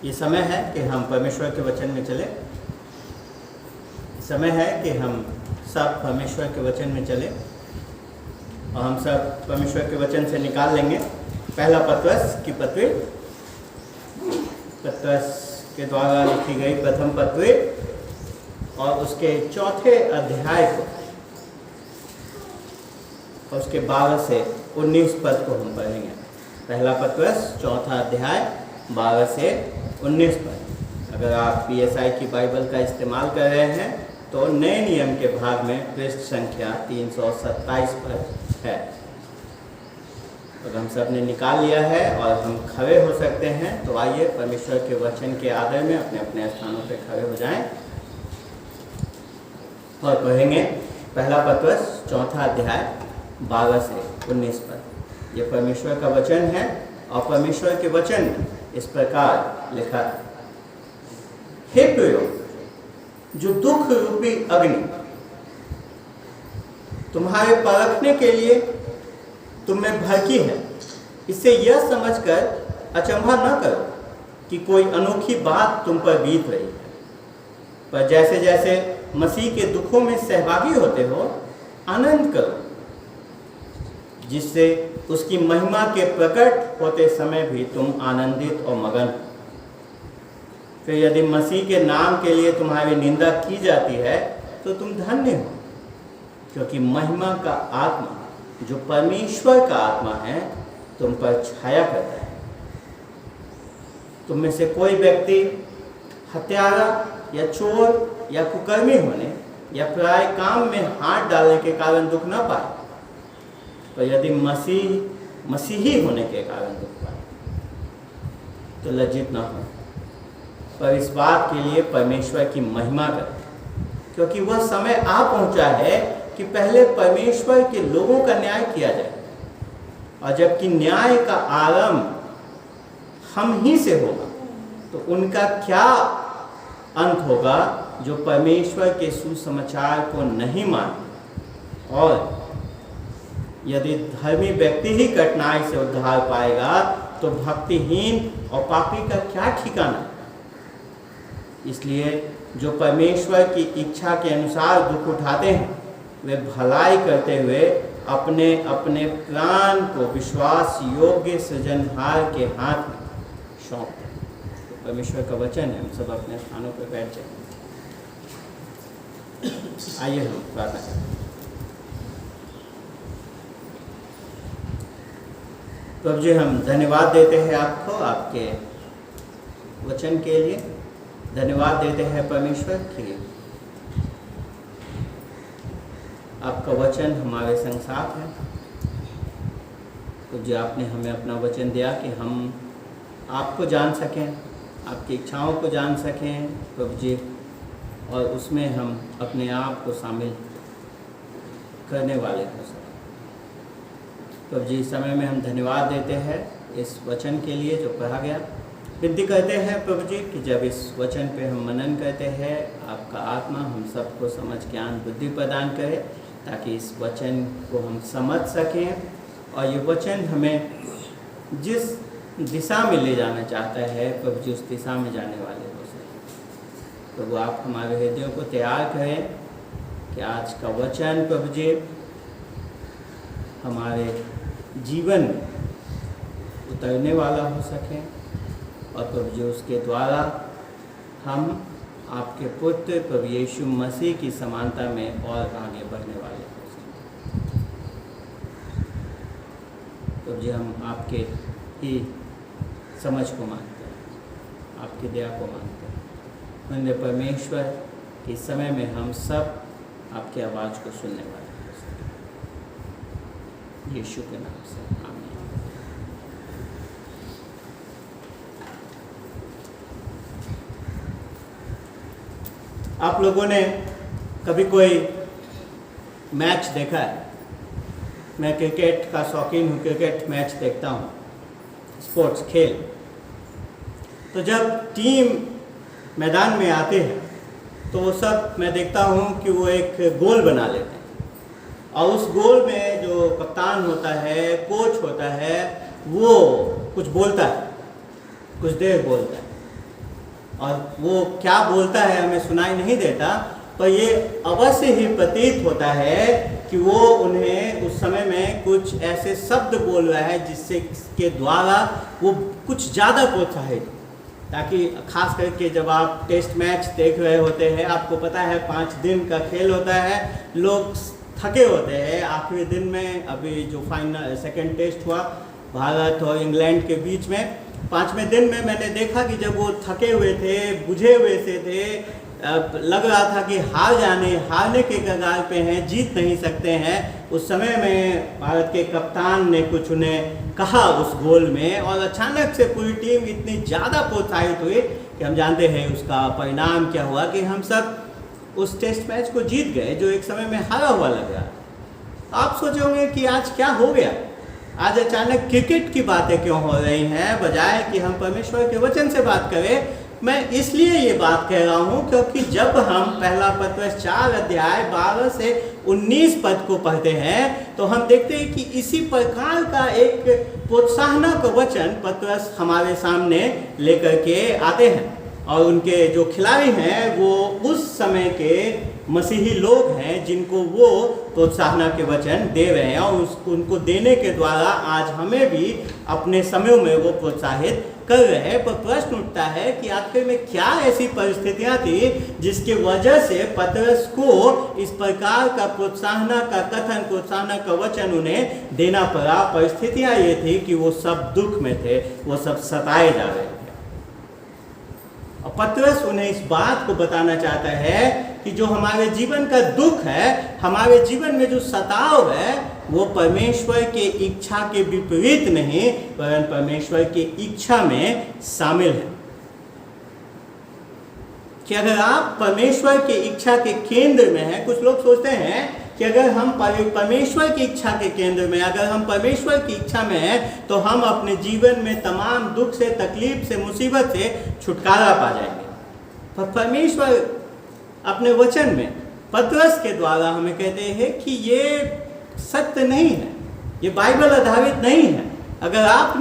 ये समय है कि हम परमेश्वर के वचन में चले। समय है कि हम सब परमेश्वर के वचन में चले और हम सब परमेश्वर के वचन से निकाल लेंगे पहला पत्रस की पत्री, पत्रस के द्वारा लिखी गई प्रथम पत्री और उसके चौथे अध्याय को और उसके 12 से 19 पद को हम पढ़ेंगे। पहला पत्रस चौथा अध्याय 12 से 19 पद। अगर आप PSI की बाइबल का इस्तेमाल कर रहे हैं तो नए नियम के भाग में पृष्ठ संख्या 327 पर है। अगर हम सब ने निकाल लिया है और हम खड़े हो सकते हैं तो आइए परमेश्वर के वचन के आदर में अपने अपने स्थानों पर खड़े हो जाएं और पढ़ेंगे पहला पत्रस चौथा अध्याय 12 से 19 पद। ये परमेश्वर का वचन है और परमेश्वर के वचन में इस प्रकार लिखा है, हे प्रियो, जो दुख रूपी अग्नि तुम्हारे परखने के लिए तुम में भड़की है, इससे यह समझकर अचंभा न करो कि कोई अनोखी बात तुम पर बीत रही है, पर जैसे जैसे मसीह के दुखों में सहभागी होते हो आनंद करो, जिससे उसकी महिमा के प्रकट होते समय भी तुम आनंदित और मगन हो। फिर यदि मसीह के नाम के लिए तुम्हारी निंदा की जाती है तो तुम धन्य हो, क्योंकि महिमा का आत्मा जो परमेश्वर का आत्मा है तुम पर छाया करता है। तुम में से कोई व्यक्ति हत्यारा या चोर या कुकर्मी होने या पराये काम में हाथ डालने के कारण दुख न पाए, पर यदि मसीही होने के कारण दुख पाए तो लज्जित न हो, पर इस बात के लिए परमेश्वर की महिमा करें, क्योंकि वह समय आ पहुंचा है कि पहले परमेश्वर के लोगों का न्याय किया जाए, और जबकि न्याय का आरंभ हम ही से होगा तो उनका क्या अंत होगा जो परमेश्वर के सुसमाचार को नहीं मानते। और यदि धर्मी व्यक्ति ही कठिनाई से उद्धार पाएगा तो भक्तिहीन और पापी का क्या ठिकाना। इसलिए जो परमेश्वर की इच्छा के अनुसार दुख उठाते हैं वे भलाई करते हुए अपने अपने प्राण को विश्वास योग्य सृजनहार के हाथ में सौंपते हैं। तो परमेश्वर का वचन है। हम सब अपने स्थानों पर बैठ जाएं। आइए हम प्रार्थना करें। प्रभु जी, हम धन्यवाद देते हैं आपको, आपके वचन के लिए धन्यवाद देते हैं परमेश्वर कि आपका वचन हमारे संग साथ है। तो जी, आपने हमें अपना वचन दिया कि हम आपको जान सकें, आपकी इच्छाओं को जान सकें प्रभु जी, और उसमें हम अपने आप को शामिल करने वाले हो सकें। प्रभु जी, इस समय में हम धन्यवाद देते हैं इस वचन के लिए जो पढ़ा गया। विनती करते हैं प्रभु जी कि जब इस वचन पे हम मनन करते हैं आपका आत्मा हम सबको समझ ज्ञान बुद्धि प्रदान करे, ताकि इस वचन को हम समझ सकें और ये वचन हमें जिस दिशा में ले जाना चाहता है प्रभु जी उस दिशा में जाने वाले हो सकें। प्रभु, आप हमारे हृदयों को तैयार करें कि आज का वचन प्रभु जी हमारे जीवन में उतरने वाला हो सके और प्रभु जी उसके द्वारा हम आपके पुत्र प्रभु यीशु मसीह की समानता में और आगे बढ़ने वाले हो सकें। प्रभु जी, हम आपके ही समझ को मानते हैं, आपकी दया को मानते हैं। धन्य परमेश्वर कि इस समय में हम सब आपकी आवाज़ को सुनने वाले हो सकें, यीशु के नाम से आमीन। आप लोगों ने कभी कोई मैच देखा है? मैं क्रिकेट का शौकीन हूँ, क्रिकेट मैच देखता हूँ, स्पोर्ट्स खेल। तो जब टीम मैदान में आते हैं तो वो सब मैं देखता हूँ कि वो एक गोल बना लेते हैं और उस गोल में जो कप्तान होता है, कोच होता है, वो कुछ बोलता है, कुछ देर बोलता है और वो क्या बोलता है हमें सुनाई नहीं देता, पर ये अवश्य ही प्रतीत होता है कि वो उन्हें उस समय में कुछ ऐसे शब्द बोल रहा है जिससे के द्वारा वो कुछ ज़्यादा प्रोत्साहित, ताकि खास करके जब आप टेस्ट मैच देख रहे होते हैं, आपको पता है 5 दिन का खेल होता है, लोग थके होते हैं आखिरी दिन में। अभी जो फाइनल सेकंड टेस्ट हुआ भारत और इंग्लैंड के बीच में, 5वें दिन में मैंने देखा कि जब वो थके हुए थे, बुझे हुए से थे, लग रहा था कि हारने के कगार पे हैं, जीत नहीं सकते हैं, उस समय में भारत के कप्तान ने कुछ उन्हें कहा उस गोल में, और अचानक से पूरी टीम इतनी ज़्यादा प्रोत्साहित हुई कि हम जानते हैं उसका परिणाम क्या हुआ कि हम सब उस टेस्ट मैच को जीत गए जो एक समय में हारा हुआ लग रहा। आप सोचे होंगे कि आज क्या हो गया, आज अचानक क्रिकेट की बातें क्यों हो रही हैं बजाय कि हम परमेश्वर के वचन से बात करें। मैं इसलिए ये बात कह रहा हूँ क्योंकि जब हम पहला पत्रस 4 अध्याय 12 से 19 पद को पढ़ते हैं तो हम देखते हैं कि इसी प्रकार का एक प्रोत्साहनक वचन पत्रस हमारे सामने लेकर के आते हैं, और उनके जो खिलाड़ी हैं वो उस समय के मसीही लोग हैं जिनको वो प्रोत्साहन के वचन दे रहे हैं, और उनको देने के द्वारा आज हमें भी अपने समयों में वो प्रोत्साहित कर रहे हैं। पर प्रश्न उठता है कि आखिर में क्या ऐसी परिस्थितियां थी जिसकी वजह से पतरस को इस प्रकार का प्रोत्साहन का कथन, प्रोत्साहन का वचन उन्हें देना पड़ा। परिस्थितियां ये थी कि वो सब दुख में थे, वो सब सताए जा रहे थे। और पतरस उन्हें इस बात को बताना चाहता है कि जो हमारे जीवन का दुख है, हमारे जीवन में जो सताव है, वो परमेश्वर के इच्छा के विपरीत नहीं परंतु परमेश्वर की इच्छा में शामिल है। कि अगर आप परमेश्वर की इच्छा के केंद्र में हैं, कुछ लोग सोचते हैं कि अगर हम परमेश्वर की इच्छा के केंद्र में, अगर हम परमेश्वर की इच्छा में हैं तो हम अपने जीवन में तमाम दुख से, तकलीफ से, मुसीबत से छुटकारा पा जाएंगे। पर परमेश्वर अपने वचन में पतरस के द्वारा हमें कहते हैं कि ये सत्य नहीं है, ये बाइबल आधारित नहीं है। अगर आप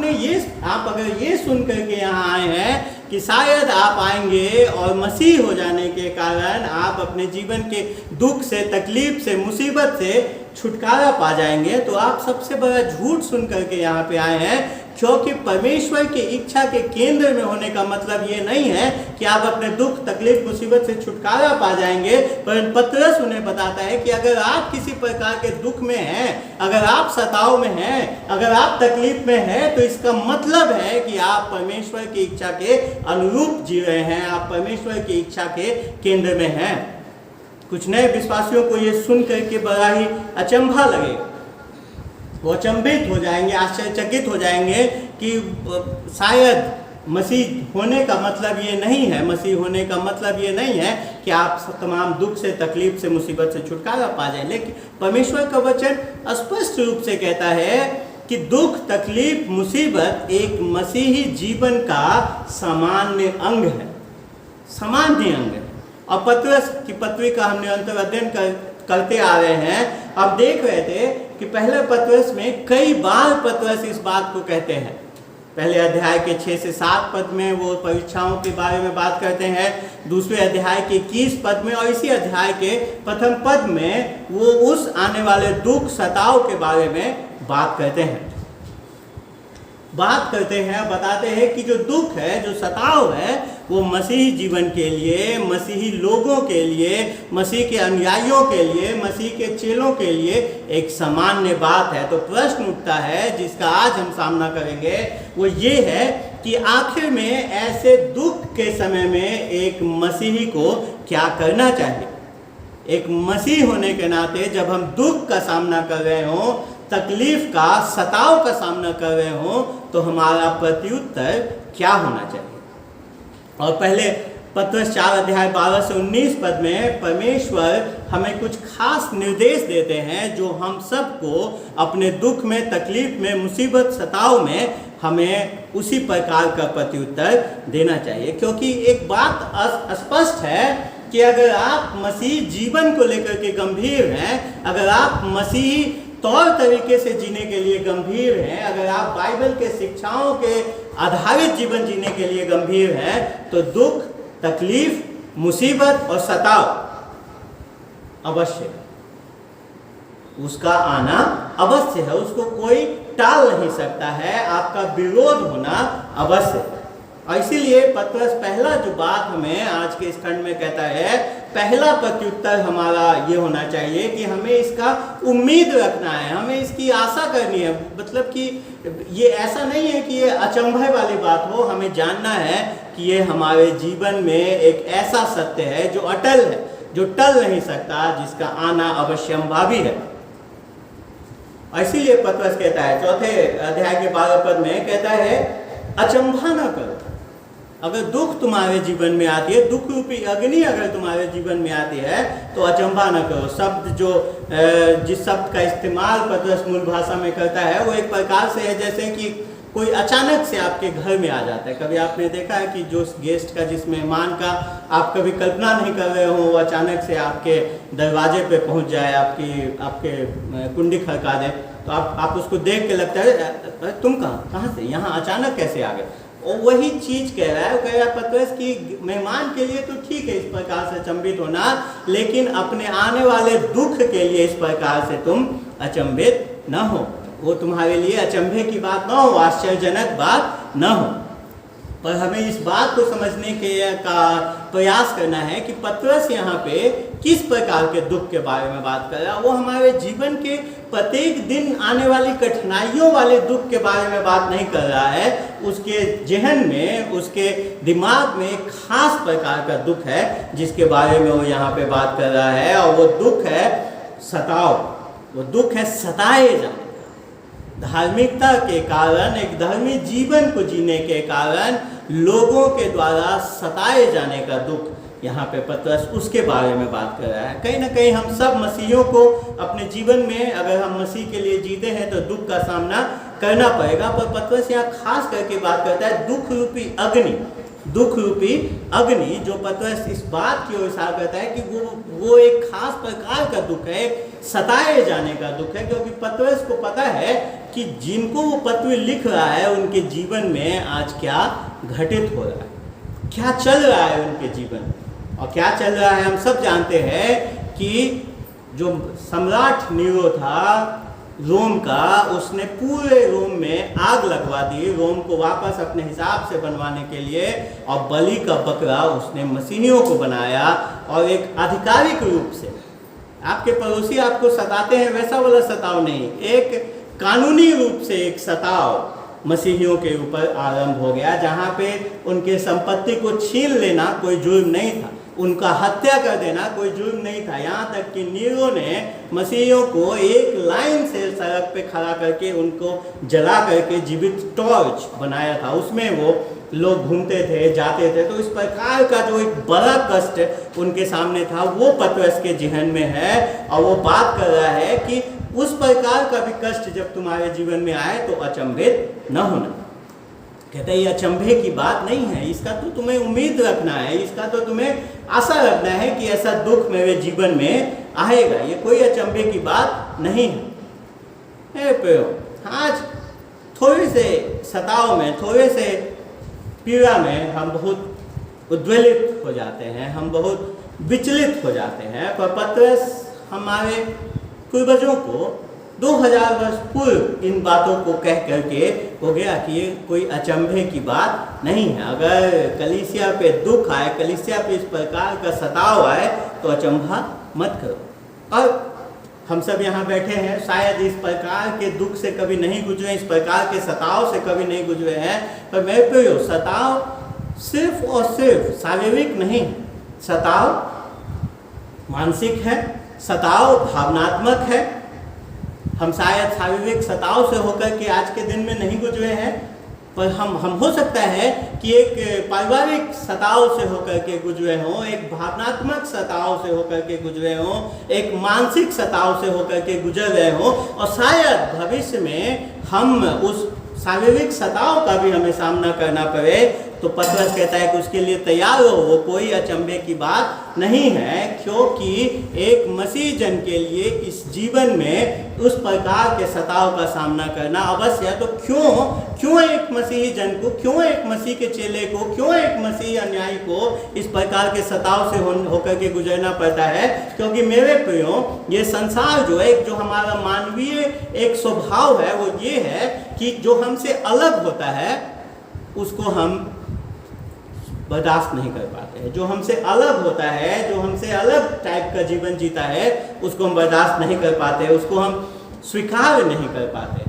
अगर ये सुन करके यहाँ आए हैं कि शायद आप आएंगे और मसीह हो जाने के कारण आप अपने जीवन के दुख से, तकलीफ से, मुसीबत से छुटकारा पा जाएंगे, तो आप सबसे बड़ा झूठ सुन करके यहाँ पे आए हैं। क्योंकि परमेश्वर की इच्छा के केंद्र में होने का मतलब ये नहीं है कि आप अपने दुख, तकलीफ, मुसीबत से छुटकारा पा जाएंगे। पर पतरस उन्हें बताता है कि अगर आप किसी प्रकार के दुख में हैं, अगर आप सताव में हैं, अगर आप तकलीफ में हैं, तो इसका मतलब है कि आप परमेश्वर की इच्छा के अनुरूप जी रहे हैं, आप परमेश्वर की इच्छा के केंद्र में हैं। कुछ नए विश्वासियों को ये सुन करके बड़ा ही अचंभा लगेगा, वो अचंभित हो जाएंगे, आश्चर्यचकित हो जाएंगे कि शायद मसीह होने का मतलब ये नहीं है, मसीह होने का मतलब ये नहीं है कि आप तमाम दुख से, तकलीफ से, मुसीबत से छुटकारा पा जाए। लेकिन परमेश्वर का वचन स्पष्ट रूप से कहता है कि दुख, तकलीफ, मुसीबत एक मसीही जीवन का सामान्य अंग है, सामान्य अंग है। और पतरस की पत्री का हम निरंतर अध्ययन करते आ रहे हैं। अब देख रहे थे कि पहले पतरस में कई बार पतरस इस बात को कहते हैं। पहले अध्याय के 6 से 7 पद में वो परीक्षाओं के बारे में बात करते हैं, दूसरे अध्याय के 21 पद में, और इसी अध्याय के प्रथम पद में वो उस आने वाले दुख, सताव के बारे में बात करते हैं, बताते हैं कि जो दुख है, जो सताव है, वो मसीही जीवन के लिए, मसीही लोगों के लिए, मसीह के अनुयायियों के लिए, मसीह के चेलों के लिए एक सामान्य बात है। तो प्रश्न उठता है जिसका आज हम सामना करेंगे, वो ये है कि आखिर में ऐसे दुख के समय में एक मसीही को क्या करना चाहिए। एक मसीह होने के नाते जब हम दुख का सामना कर रहे हों, तकलीफ का, सताव का सामना कर रहे हों, तो हमारा प्रत्युत्तर क्या होना चाहिए। और पहले पत्रस 4 अध्याय 12 से 19 पद में परमेश्वर हमें कुछ खास निर्देश देते हैं जो हम सबको अपने दुख में, तकलीफ में, मुसीबत, सताव में हमें उसी प्रकार का प्रत्युत्तर देना चाहिए। क्योंकि एक बात स्पष्ट है कि अगर आप मसीह जीवन को लेकर के गंभीर हैं, अगर आप मसीही तौर तरीके से जीने के लिए गंभीर हैं, अगर आप बाइबल के शिक्षाओं के आधारित जीवन जीने के लिए गंभीर हैं, तो दुख, तकलीफ, मुसीबत और सताव अवश्य, उसका आना अवश्य है, उसको कोई टाल नहीं सकता है, आपका विरोध होना अवश्य है। और इसीलिए पतरस पहला जो बात हमें आज के इस खंड में कहता है, पहला प्रत्युत्तर हमारा ये होना चाहिए कि हमें इसका उम्मीद रखना है, हमें इसकी आशा करनी है। मतलब कि ये ऐसा नहीं है कि ये अचंभे वाली बात हो, हमें जानना है कि ये हमारे जीवन में एक ऐसा सत्य है जो अटल है, जो टल नहीं सकता, जिसका आना अवश्यंभावी है। इसीलिए पतरस कहता है चौथे अध्याय के 12 पद में कहता है, अचंभा न करो। अगर दुख तुम्हारे जीवन में आती है, दुख रूपी अग्नि अगर तुम्हारे जीवन में आती है, तो अचंभा न करो। शब्द जो जिस शब्द का इस्तेमाल पतरस मूल भाषा में करता है, वो एक प्रकार से है जैसे कि कोई अचानक से आपके घर में आ जाता है। कभी आपने देखा है कि जो गेस्ट का, जिस मेहमान का आप कभी कल्पना नहीं कर रहे हो, वो अचानक से आपके दरवाजे पे पहुंच जाए, आपके कुंडी खड़का दे, तो आप उसको देख के लगता है तुम कहाँ से, यहाँ अचानक कैसे आ गए। और वही चीज कह रहा है, वो कह रहा है पतरस कि मेहमान के लिए तो ठीक है इस प्रकार से अचंभित होना, लेकिन अपने आने वाले दुख के लिए इस प्रकार से तुम अचंभित न हो। वो तुम्हारे लिए अचंभे की बात न हो, आश्चर्यजनक बात न हो। पर हमें इस बात को समझने का प्रयास करना है कि पतरस यहाँ पे किस प्रकार के दुख के बारे में बात कर रहा है। वो हमारे जीवन के प्रत्येक दिन आने वाली कठिनाइयों वाले दुख के बारे में बात नहीं कर रहा है। उसके जहन में, उसके दिमाग में एक खास प्रकार का दुख है जिसके बारे में वो यहाँ पे बात कर रहा है, और वो दुख है सताव, वो दुख है सताए जाने। धार्मिकता के कारण, एक धर्मी जीवन को जीने के कारण लोगों के द्वारा सताए जाने का दुख, यहाँ पे पतरस उसके बारे में बात कर रहा है। कहीं ना कहीं हम सब मसीहियों को अपने जीवन में, अगर हम मसीह के लिए जीते हैं, तो दुख का सामना करना पड़ेगा। पर पतरस यहाँ खास करके बात करता है दुख रूपी अग्नि, दुख रूपी अग्नि, जो पतरस इस बात की ओर इशारा करता है कि वो एक खास प्रकार का दुख है, सताए जाने का दुख है। क्योंकि पतरस को पता है कि जिनको वो पत्र लिख रहा है उनके जीवन में आज क्या घटित हो रहा है, क्या चल रहा है उनके जीवन में। और क्या चल रहा है हम सब जानते हैं कि जो सम्राट नीरो था रोम का, उसने पूरे रोम में आग लगवा दी, रोम को वापस अपने हिसाब से बनवाने के लिए, और बलि का बकरा उसने मसीहियों को बनाया। और एक आधिकारिक रूप से आपके पड़ोसी आपको सताते हैं वैसा वाला सताव नहीं, एक कानूनी रूप से एक सताव मसीहियों के ऊपर आरंभ हो गया, जहाँ पे उनके संपत्ति को छीन लेना कोई जुर्म नहीं था, उनका हत्या कर देना कोई जुर्म नहीं था। यहाँ तक कि नीरो ने मसीहियों को एक लाइन से सड़क पे खड़ा करके उनको जला करके जीवित टॉर्च बनाया था, उसमें वो लोग घूमते थे, जाते थे। तो इस प्रकार का जो एक बड़ा कष्ट उनके सामने था, वो पतरस के जहन में है, और वो बात कर रहा है कि उस प्रकार का भी कष्ट जब तुम्हारे जीवन में आए तो अचंभित न होना। कहते हैं ये अचंभे की बात नहीं है, इसका तो तुम्हें उम्मीद रखना है, इसका तो तुम्हें आशा रखना है कि ऐसा दुख मेरे जीवन में आएगा। ये कोई अचंभे की बात नहीं है। आज थोड़े से सताव में, थोड़े से पीड़ा में हम बहुत उद्वेलित हो जाते हैं, हम बहुत विचलित हो जाते हैं। पर पतरस हमारे पूर्वजों को 2000 वर्ष पूर्व इन बातों को कह करके हो गया कि ये कोई अचंभे की बात नहीं है। अगर कलीसिया पे दुख आए, कलीसिया पे इस प्रकार का सताव आए, तो अचंभा मत करो। और हम सब यहाँ बैठे हैं, शायद इस प्रकार के दुख से कभी नहीं गुजरे, इस प्रकार के सताव से कभी नहीं गुजरे हैं। पर मेरे प्रियो, सताव सिर्फ और सिर्फ शारीरिक नहीं है, सताव मानसिक है, सताव भावनात्मक है। हम शायद शारीरिक सताव से होकर के आज के दिन में नहीं गुजरे हैं, पर हम हो सकता है कि एक पारिवारिक सताव से होकर के गुजरे हों, एक भावनात्मक सताव से होकर के गुजरे हों, एक मानसिक सताव से होकर के गुजर रहे हों, और शायद भविष्य में हम उस शारीरिक सताव का भी हमें सामना करना पड़े, तो पतरस कहता है कि उसके लिए तैयार हो, वो कोई अचंभे की बात नहीं है, क्योंकि एक मसीह जन के लिए इस जीवन में उस प्रकार के सताव का सामना करना अवश्य है। तो क्यों एक मसीही जन को, क्यों एक मसीह के चेले को, क्यों एक मसीही अनुयायी को इस प्रकार के सताव से होकर के गुजरना पड़ता है? क्योंकि मेरे प्रियो, ये संसार जो है, जो हमारा मानवीय एक स्वभाव है, वो ये है कि जो हमसे अलग होता है उसको हम बर्दाश्त नहीं कर पाते हैं। जो हमसे अलग होता है, जो हमसे अलग टाइप का जीवन जीता है, उसको हम बर्दाश्त नहीं कर पाते, उसको हम स्वीकार नहीं कर पाते।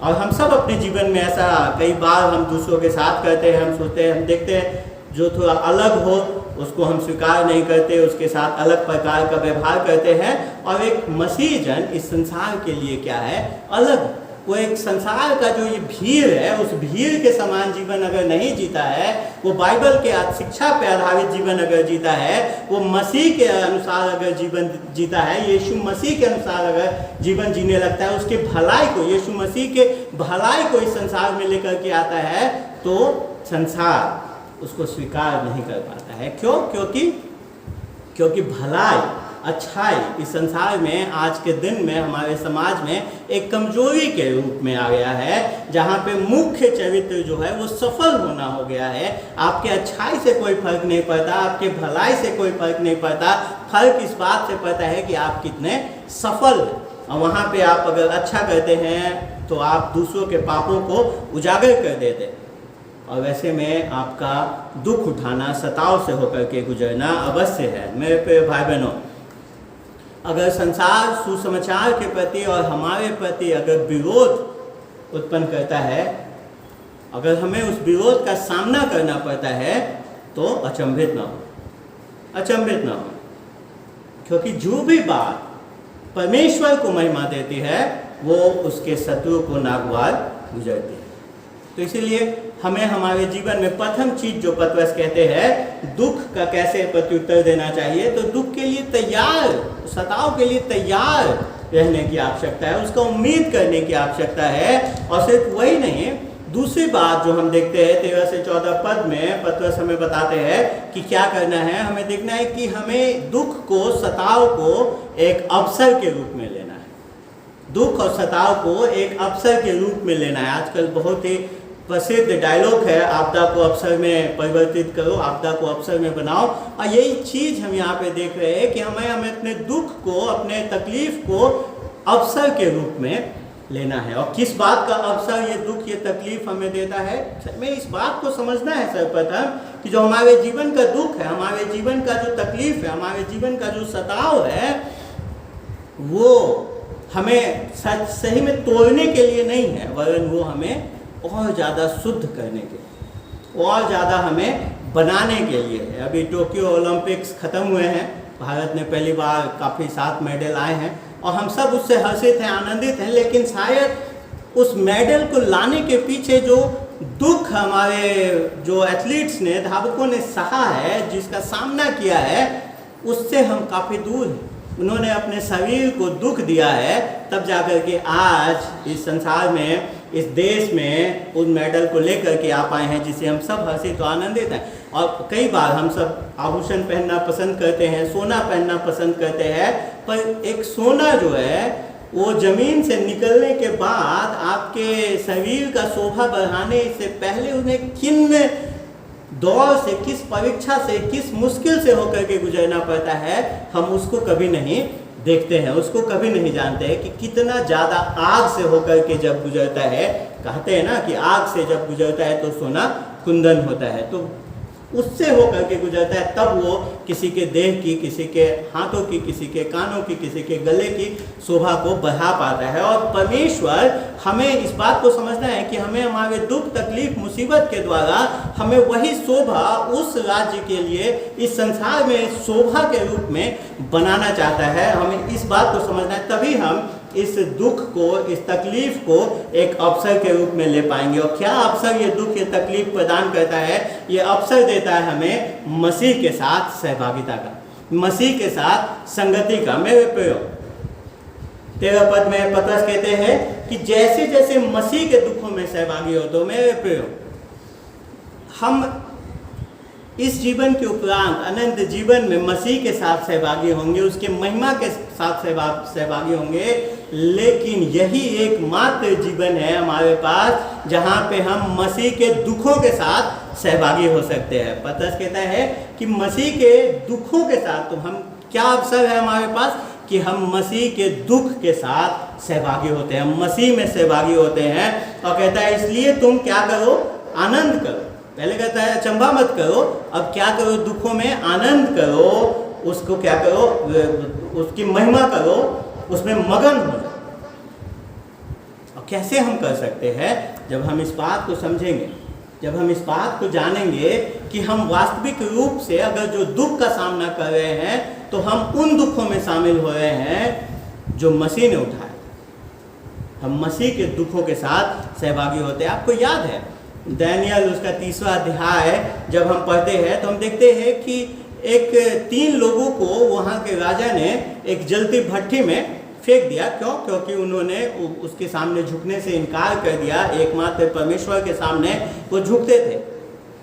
और हम सब अपने जीवन में ऐसा कई बार हम दूसरों के साथ करते हैं। हम सोचते हैं, हम देखते हैं जो थोड़ा अलग हो उसको हम स्वीकार नहीं करते, उसके साथ अलग प्रकार का व्यवहार करते हैं। और एक मसीह जन इस संसार के लिए क्या है? अलग। वो एक संसार का जो ये भीड़ है, उस भीड़ के समान जीवन अगर नहीं जीता है, वो बाइबल के शिक्षा पे आधारित जीवन अगर जीता है, वो मसीह के अनुसार अगर जीवन जीता है, यीशु मसीह के अनुसार अगर जीवन जीने लगता है, उसके भलाई को, यीशु मसीह के भलाई को इस संसार में लेकर के आता है, तो संसार उसको स्वीकार नहीं कर पाता है। क्यों? क्योंकि भलाई, अच्छाई इस संसार में आज के दिन में हमारे समाज में एक कमजोरी के रूप में आ गया है, जहाँ पे मुख्य चरित्र जो है वो सफल होना हो गया है। आपके अच्छाई से कोई फर्क नहीं पड़ता, आपके भलाई से कोई फर्क नहीं पड़ता। फर्क इस बात से पड़ता है कि आप कितने सफल हैं। और वहाँ पे आप अगर अच्छा करते हैं तो आप दूसरों के पापों को उजागर कर देते हैं, और वैसे में आपका दुख उठाना, सताव से होकर के गुजरना अवश्य है। मेरे प्रिय भाई बहनों, अगर संसार सुसमाचार के प्रति और हमारे प्रति अगर विरोध उत्पन्न करता है, अगर हमें उस विरोध का सामना करना पड़ता है, तो अचंभित ना हो, क्योंकि जो भी बात परमेश्वर को महिमा देती है, वो उसके शत्रु को नागवार गुजरती है। तो इसीलिए हमें हमारे जीवन में प्रथम चीज जो पतरस कहते हैं, दुख का कैसे प्रत्युत्तर देना चाहिए, तो दुख के लिए तैयार, सताव के लिए तैयार रहने की आवश्यकता है, उसका उम्मीद करने की आवश्यकता है। और सिर्फ वही नहीं, दूसरी बात जो हम देखते हैं 13 से 14 पद में पतरस हमें बताते हैं कि क्या करना है। हमें देखना है कि हमें दुख को, सताव को एक अवसर के रूप में लेना है। दुख और सताव को एक अवसर के रूप में लेना है। आजकल बहुत ही प्रसिद्ध डायलॉग है, आपदा को अवसर में परिवर्तित करो, आपदा को अवसर में बनाओ। और यही चीज हम यहाँ पे देख रहे हैं कि हमें अपने दुख को, अपने तकलीफ को अवसर के रूप में लेना है। और किस बात का अवसर ये दुख, ये तकलीफ हमें देता है? हमें इस बात को समझना है सर्वप्रथम कि जो हमारे जीवन का दुख है, हमारे जीवन का जो तकलीफ है, हमारे जीवन का जो सताव है, वो हमें सही में तोड़ने के लिए नहीं है, वरन वो हमें और ज़्यादा शुद्ध करने के लिए, और ज़्यादा हमें बनाने के लिए है। अभी टोक्यो ओलंपिक्स ख़त्म हुए हैं, भारत ने पहली बार काफ़ी 7 मेडल आए हैं, और हम सब उससे हर्षित हैं, आनंदित हैं। लेकिन शायद उस मेडल को लाने के पीछे जो दुख हमारे जो एथलीट्स ने, धावकों ने सहा है, जिसका सामना किया है, उससे हम काफ़ी दूर हैं। उन्होंने अपने शरीर को दुख दिया है, तब जाकर के आज इस संसार में, इस देश में उन मेडल को लेकर के आ पाए हैं, जिससे हम सब हर्षित और आनंदित हैं। और कई बार हम सब आभूषण पहनना पसंद करते हैं, सोना पहनना पसंद करते हैं, पर एक सोना जो है वो ज़मीन से निकलने के बाद आपके शरीर का शोभा बढ़ाने से पहले उन्हें किन दौर से, किस परीक्षा से, किस मुश्किल से होकर के गुजरना पड़ता है, हम उसको कभी नहीं देखते हैं, उसको कभी नहीं जानते हैं कि कितना ज़्यादा आग से होकर के जब गुजरता है। कहते हैं ना कि आग से जब गुजरता है तो सोना कुंदन होता है, तो उससे होकर के गुजरता है, तब वो किसी के देह की, किसी के हाथों की, किसी के कानों की, किसी के गले की शोभा को बढ़ा पाता है। और परमेश्वर हमें इस बात को समझना है कि हमें हमारे दुख, तकलीफ, मुसीबत के द्वारा हमें वही शोभा उस राज्य के लिए इस संसार में शोभा के रूप में बनाना चाहता है। हमें इस बात को समझना है, तभी हम इस दुख को, इस तकलीफ को एक अवसर के रूप में ले पाएंगे। और क्या अवसर ये दुख, ये तकलीफ प्रदान करता है? ये अवसर देता है हमें मसीह के साथ सहभागिता का, मसीह के साथ संगति का। मेरे प्रियो, 13 पद में पतरस कहते हैं कि जैसे जैसे मसीह के दुखों में सहभागी हो, तो मेरे प्रियो, हम इस जीवन के उपरांत अनंत जीवन में मसीह के साथ सहभागी होंगे, उसके महिमा के साथ सहभागी होंगे। लेकिन यही एकमात्र जीवन है हमारे पास जहाँ पे हम मसीह के दुखों के साथ सहभागी हो सकते हैं। पतरस कहता है कि मसीह के दुखों के साथ, तो हम क्या अवसर है हमारे पास कि हम मसीह के दुख के साथ सहभागी होते हैं, हम मसीह में सहभागी होते हैं। और कहता है इसलिए तुम क्या करो, आनंद करो। पहले कहता है अचंभा मत करो, अब क्या करो, दुखों में आनंद करो, उसको क्या करो, उसकी महिमा करो, उसमें मगन हो जाओ। और कैसे हम कर सकते हैं? जब हम इस बात को समझेंगे, जब हम इस बात को जानेंगे कि हम वास्तविक रूप से अगर जो दुख का सामना कर रहे हैं तो हम उन दुखों में शामिल हो रहे हैं जो मसीह ने उठाए। हम मसीह के दुखों के साथ सहभागी होते हैं। आपको याद है दानियल उसका 3वां अध्याय जब हम पढ़ते हैं तो हम देखते हैं कि एक 3 लोगों को वहाँ के राजा ने एक जलती भट्ठी में फेंक दिया। क्यों? क्योंकि उन्होंने उसके सामने झुकने से इनकार कर दिया। एकमात्र परमेश्वर के सामने वो झुकते थे।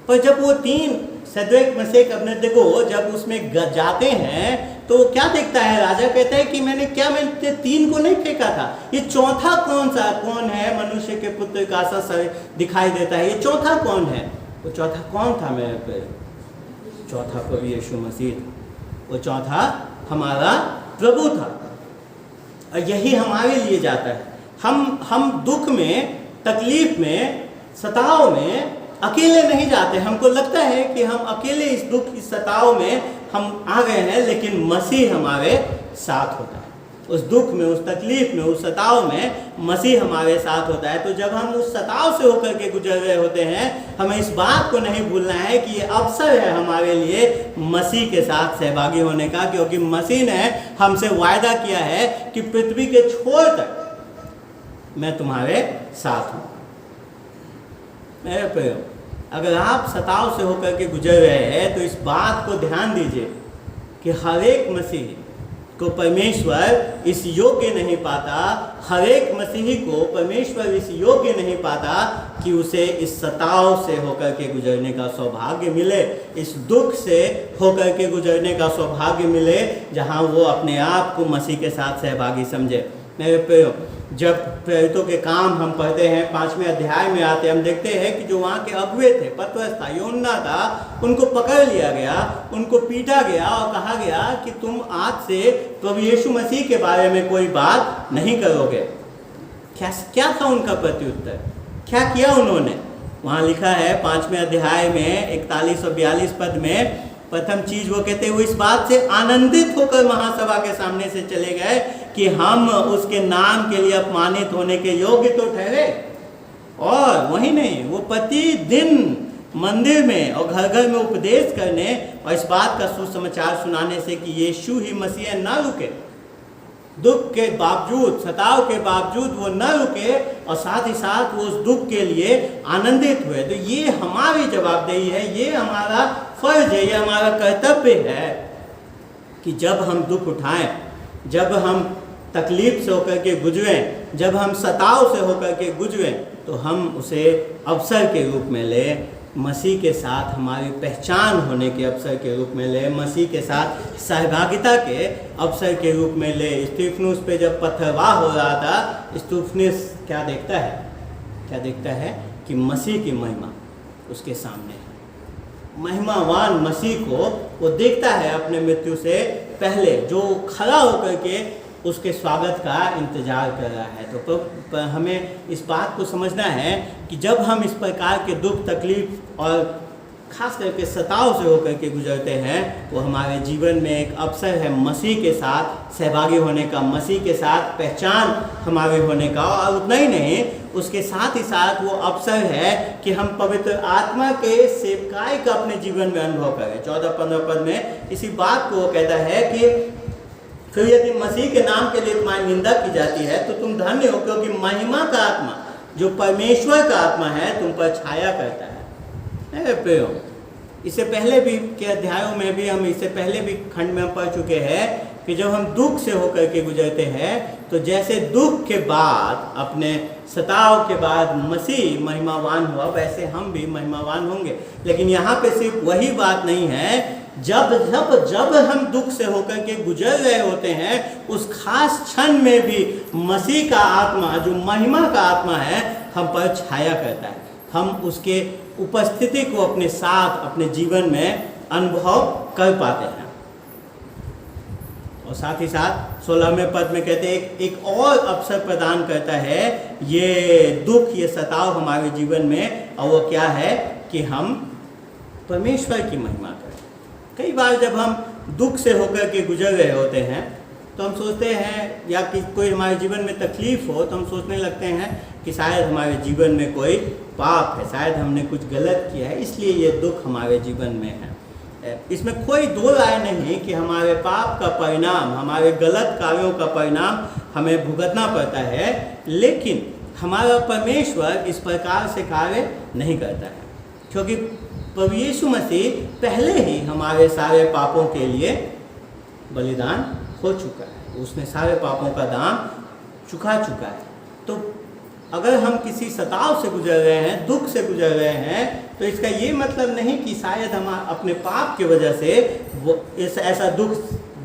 पर जब वो 3 सद्रक मेशक अबेदनगो जब उसमें जाते हैं तो क्या देखता है राजा? कहता है कि मैंने 3 को नहीं फेंका था, ये चौथा कौन है? मनुष्य के पुत्र का सा दिखाई देता है, ये चौथा कौन है? वो चौथा कौन था मेरे पे? चौथा प्रभु यीशु मसीह, वो चौथा हमारा प्रभु था। और यही हमारे लिए जाता है। हम दुख में, तकलीफ में, सताव में अकेले नहीं जाते। हमको लगता है कि हम अकेले इस दुख, इस सताव में हम आ गए हैं, लेकिन मसीह हमारे साथ होता है। उस दुख में, उस तकलीफ में, उस सताव में मसीह हमारे साथ होता है। तो जब हम उस सताव से होकर के गुजर रहे होते हैं, हमें इस बात को नहीं भूलना है कि ये अवसर है हमारे लिए मसीह के साथ सहभागी होने का, क्योंकि मसीह ने हमसे वायदा किया है कि पृथ्वी के छोर तक मैं तुम्हारे साथ हूँ। मेरे प्रियो, अगर आप सताव से होकर के गुजर रहे हैं तो इस बात को ध्यान दीजिए कि हर एक मसीही को परमेश्वर इस योग्य नहीं पाता, हर एक मसीही को परमेश्वर इस योग्य नहीं पाता कि उसे इस सताव से होकर के गुजरने का सौभाग्य मिले, इस दुख से होकर के गुजरने का सौभाग्य मिले, जहाँ वो अपने आप को मसीह के साथ सहभागी समझे। मेरे प्रियो, जब प्रेरितों के काम हम पढ़ते हैं 5वें अध्याय में आते हैं, हम देखते हैं कि जो वहाँ के अगुवे थे, पतरस था, यूहन्ना था, उनको पकड़ लिया गया, उनको पीटा गया और कहा गया कि तुम आज से प्रभु यीशु मसीह के बारे में कोई बात नहीं करोगे। क्या था उनका प्रत्युत्तर? क्या किया उन्होंने? वहाँ लिखा है 5वें अध्याय में 41 और 42 पद में, प्रथम चीज वो कहते हैं, वो इस बात से आनंदित होकर महासभा के सामने से चले गए कि हम उसके नाम के लिए अपमानित होने के योग्य तो ठहरे। और वही नहीं, वो प्रतिदिन मंदिर में और घर घर में उपदेश करने और इस बात का सुसमाचार सुनाने से कि यीशु ही मसीह ना रुके। दुख के बावजूद, सताव के बावजूद वो न रुके और साथ ही साथ वो उस दुख के लिए आनंदित हुए। तो ये हमारी जवाबदेही है, ये हमारा फर्ज है, ये हमारा कर्तव्य है कि जब हम दुख उठाएं, जब हम तकलीफ से होकर के गुजरें, जब हम सताव से होकर के गुजरें, तो हम उसे अवसर के रूप में लें, मसीह के साथ हमारी पहचान होने के अवसर के रूप में ले, मसीह के साथ सहभागिता के अवसर के रूप में ले। स्तिफनुस पे जब पथरवाह हो रहा था, स्तिफनुस क्या देखता है? क्या देखता है कि मसीह की महिमा उसके सामने है। महिमावान मसीह को वो देखता है अपने मृत्यु से पहले, जो खड़ा होकर के उसके स्वागत का इंतजार कर रहा है। तो हमें इस बात को समझना है कि जब हम इस प्रकार के दुख, तकलीफ और खास करके सताव से होकर के गुजरते हैं, वो हमारे जीवन में एक अवसर है मसीह के साथ सहभागी होने का, मसीह के साथ पहचान हमारे होने का। और उतना ही नहीं, उसके साथ ही साथ वो अवसर है कि हम पवित्र आत्मा के सेवकाई का अपने जीवन में अनुभव करें। 14-15 पद में इसी बात को वो कहता है कि फिर यदि मसीह के नाम के लिए तुम्हारी निंदा की जाती है तो तुम धन्य हो, क्योंकि महिमा का आत्मा, जो परमेश्वर का आत्मा है, तुम पर छाया करता है। प्रियो, इससे पहले भी के अध्यायों में भी हम इससे पहले भी खंड में पढ़ चुके हैं कि जब हम दुख से होकर के गुजरते हैं तो जैसे दुख के बाद, अपने सताव के बाद मसीह महिमावान हुआ, वैसे हम भी महिमावान होंगे। लेकिन यहाँ पे सिर्फ वही बात नहीं है, जब जब जब हम दुख से होकर के गुजर रहे होते हैं, उस खास क्षण में भी मसीह का आत्मा, जो महिमा का आत्मा है, हम पर छाया करता है। हम उसके उपस्थिति को अपने साथ, अपने जीवन में अनुभव कर पाते हैं। और साथ ही साथ 16वें पद में कहते हैं एक और अवसर प्रदान करता है ये दुख, ये सताव हमारे जीवन में, और वो क्या है कि हम परमेश्वर की महिमा करें। कई बार जब हम दुख से होकर के गुजर रहे होते हैं तो हम सोचते हैं, या कि कोई हमारे जीवन में तकलीफ हो तो हम सोचने लगते हैं कि शायद हमारे जीवन में कोई पाप है, शायद हमने कुछ गलत किया है, इसलिए ये दुख हमारे जीवन में है। इसमें कोई दो राय नहीं कि हमारे पाप का परिणाम, हमारे गलत कार्यों का परिणाम हमें भुगतना पड़ता है, लेकिन हमारा परमेश्वर इस प्रकार से कार्य नहीं करता है, क्योंकि प्रभु यीशु मसीह पहले ही हमारे सारे पापों के लिए बलिदान हो चुका है। उसने सारे पापों का दाम चुका चुका है। तो अगर हम किसी सताव से गुजर रहे हैं, दुख से गुजर रहे हैं, तो इसका ये मतलब नहीं कि शायद हम अपने पाप की वजह से वो ऐसा दुख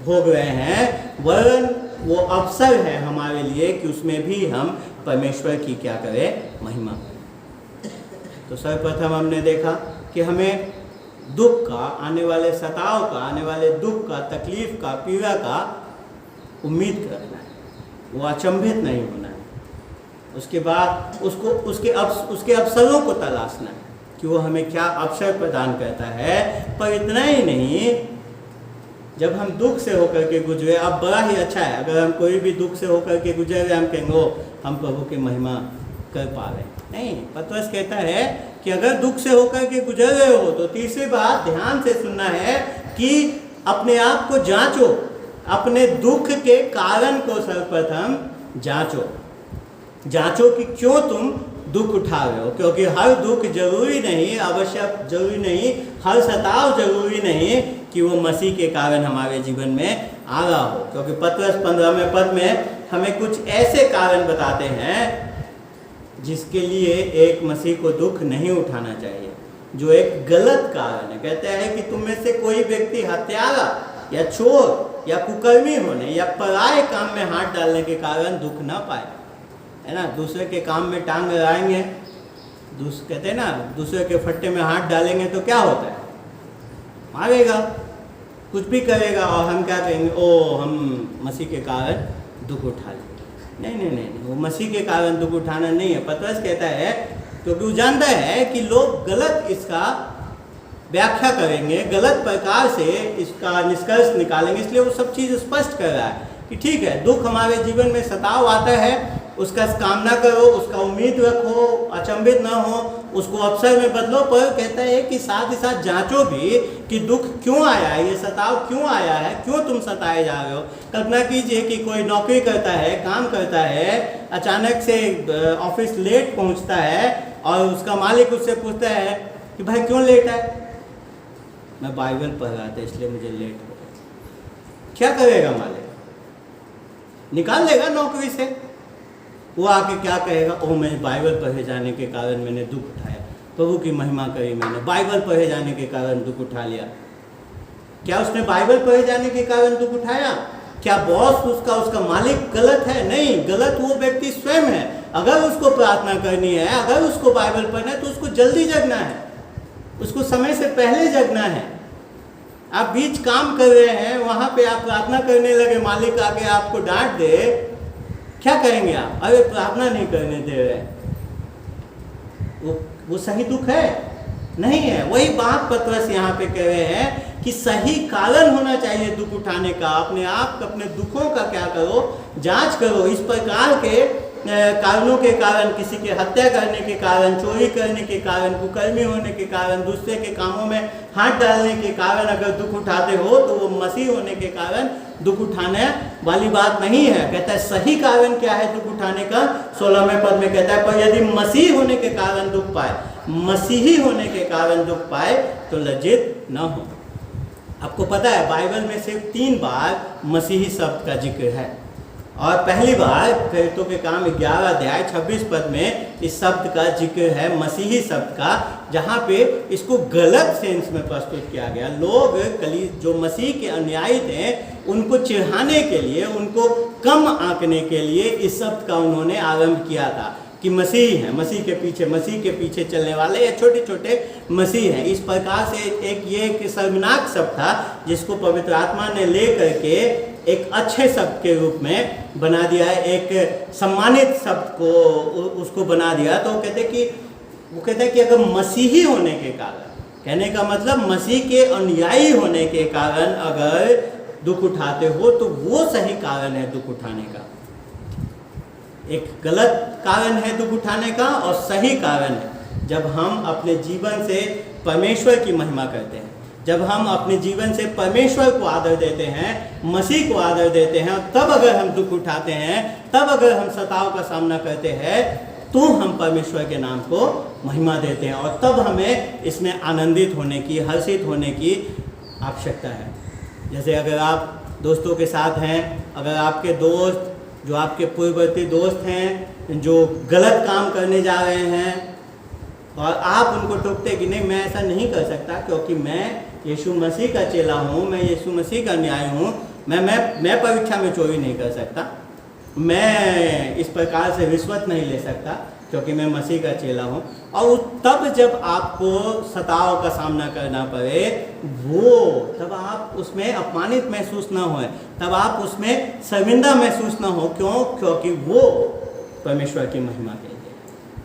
भोग रहे हैं, वरन वो अवसर है हमारे लिए कि उसमें भी हम परमेश्वर की क्या करें, महिमा करें। तो सर्वप्रथम हमने देखा कि हमें दुख का, आने वाले सताव का, आने वाले दुख का, तकलीफ का, पीड़ा का उम्मीद करना है, वो अचंभित नहीं होना है। उसके बाद उसके अवसरों को तलाशना है कि वो हमें क्या अवसर प्रदान करता है। पर इतना ही नहीं, जब हम दुख से होकर के गुजरे, अब बड़ा ही अच्छा है अगर हम कोई भी दुख से होकर के गुजरे, हम कहेंगे ओ हम प्रभु की महिमा कर पा रहे। नहीं, पतरस कहता है कि अगर दुख से होकर के गुजर रहे हो तो तीसरी बात ध्यान से सुनना है कि अपने आप को जांचो, अपने दुख के कारण को सर्वप्रथम जांचो कि क्यों तुम दुख उठा रहे हो। क्योंकि हर दुख जरूरी नहीं, आवश्यक जरूरी नहीं, हर सताव जरूरी नहीं कि वो मसीह के कारण हमारे जीवन में आ रहा हो। क्योंकि पतरस 15वें पद में हमें कुछ ऐसे कारण बताते हैं जिसके लिए एक मसीह को दुख नहीं उठाना चाहिए, जो एक गलत कारण है। कहते हैं कि तुम में से कोई व्यक्ति हत्यारा या चोर या कुकर्मी होने या पराये काम में हाथ डालने के कारण दुख ना पाए, है ना। दूसरे के काम में टांग लगाएंगे, कहते हैं ना, दूसरे के फट्टे में हाथ डालेंगे तो क्या होता है, मारेगा, कुछ भी करेगा, और हम क्या कहेंगे, ओ हम मसीह के कारण दुख उठा लेंगे। नहीं नहीं नहीं, वो मसीह के कारण दुख उठाना नहीं है। पतरस कहता है क्योंकि वो जानता है कि लोग गलत इसका व्याख्या करेंगे, गलत प्रकार से इसका निष्कर्ष निकालेंगे, इसलिए वो सब चीज़ स्पष्ट कर रहा है कि ठीक है, दुख हमारे जीवन में सताव आता है, उसका कामना करो, उसका उम्मीद रखो, अचंभित ना हो, उसको अवसर में बदलो। पर कहता है कि साथ ही साथ जांचो भी कि दुख क्यों आया है, ये सताव क्यों आया है, क्यों तुम सताए जा रहे हो। कल्पना कीजिए कि कोई नौकरी करता है, काम करता है, अचानक से ऑफिस लेट पहुंचता है और उसका मालिक उससे पूछता है कि भाई क्यों लेट है, मैं बाइबल पढ़ रहा था इसलिए मुझे लेट हो गया। क्या करेगा मालिक, निकाल देगा नौकरी से। वो आके क्या कहेगा, ओह मैं बाइबल पढ़े जाने के कारण मैंने दुख उठाया, प्रभु की महिमा करी मैंने, बाइबल पढ़े जाने के कारण दुख उठा लिया। क्या उसने बाइबल पढ़े जाने के कारण दुख उठाया? क्या बॉस उसका मालिक गलत है? नहीं, गलत वो व्यक्ति स्वयं है। अगर उसको प्रार्थना करनी है, अगर उसको बाइबल पढ़ना है तो उसको जल्दी जगना है, उसको समय से पहले जगना है। आप बीच काम कर रहे हैं, वहाँ पे आप प्रार्थना करने लगे, मालिक आके आपको डांट दे, क्या करेंगे आप? अरे प्रार्थना नहीं करने दे रहे, वो सही दुख है? नहीं है। वही बात पतरस यहाँ पे कह रहे हैं कि सही कारण होना चाहिए दुख उठाने का। अपने आप अपने दुखों का क्या करो, जांच करो। इस प्रकार के कारणों के कारण, किसी के हत्या करने के कारण, चोरी करने के कारण, कुकर्मी होने के कारण, दूसरे के कामों में हाथ डालने के कारण अगर दुख उठाते हो तो वो मसीह होने के कारण दुख उठाने वाली बात नहीं है। कहता है सही कारण क्या है दुख उठाने का? 16वें पद में कहता है, पर यदि मसीह होने के कारण दुख पाए, मसीही होने के कारण दुख पाए तो लज्जित न हो। आपको पता है बाइबल में सिर्फ 3 बार मसीही शब्द का जिक्र है, और पहली बार प्रेरितों के काम 11 अध्याय 26 पद में इस शब्द का जिक्र है, मसीही शब्द का, जहाँ पे इसको गलत सेंस में प्रस्तुत किया गया। लोग जो मसीह के अनुयायी थे उनको चिढ़ाने के लिए, उनको कम आंकने के लिए इस शब्द का उन्होंने आरंभ किया था कि मसीह है, मसीह के पीछे चलने वाले या छोटे छोटे मसीह हैं। इस प्रकार से एक शर्मनाक शब्द था जिसको पवित्र आत्मा ने ले करके एक अच्छे शब्द के रूप में बना दिया है, एक सम्मानित शब्द को उसको बना दिया। तो वो कहते हैं कि अगर मसीही होने के कारण, कहने का मतलब मसीह के अनुयायी होने के कारण अगर दुख उठाते हो तो वो सही कारण है दुख उठाने का। एक गलत कारण है दुख उठाने का और सही कारण है जब हम अपने जीवन से परमेश्वर की महिमा करते हैं, जब हम अपने जीवन से परमेश्वर को आदर देते हैं, मसीह को आदर देते हैं, और तब अगर हम दुख उठाते हैं, तब अगर हम सताव का सामना करते हैं, तो हम परमेश्वर के नाम को महिमा देते हैं, और तब हमें इसमें आनंदित होने की, हर्षित होने की आवश्यकता है। जैसे अगर आप दोस्तों के साथ हैं, अगर आपके दोस्त जो आपके पूर्ववर्ती दोस्त हैं जो गलत काम करने जा रहे हैं और आप उनको टोकते कि नहीं मैं ऐसा नहीं कर सकता क्योंकि मैं यीशु मसीह का चेला हूँ, मैं यीशु मसीह का न्याय हूँ, मैं परीक्षा में चोरी नहीं कर सकता, मैं इस प्रकार से रिश्वत नहीं ले सकता क्योंकि मैं मसीह का चेला हूँ। और तब जब आपको सताव का सामना करना पड़े, तब आप उसमें अपमानित महसूस ना होए, तब आप उसमें शर्मिंदा महसूस ना हो। क्यों? क्योंकि वो परमेश्वर की महिमा के लिए,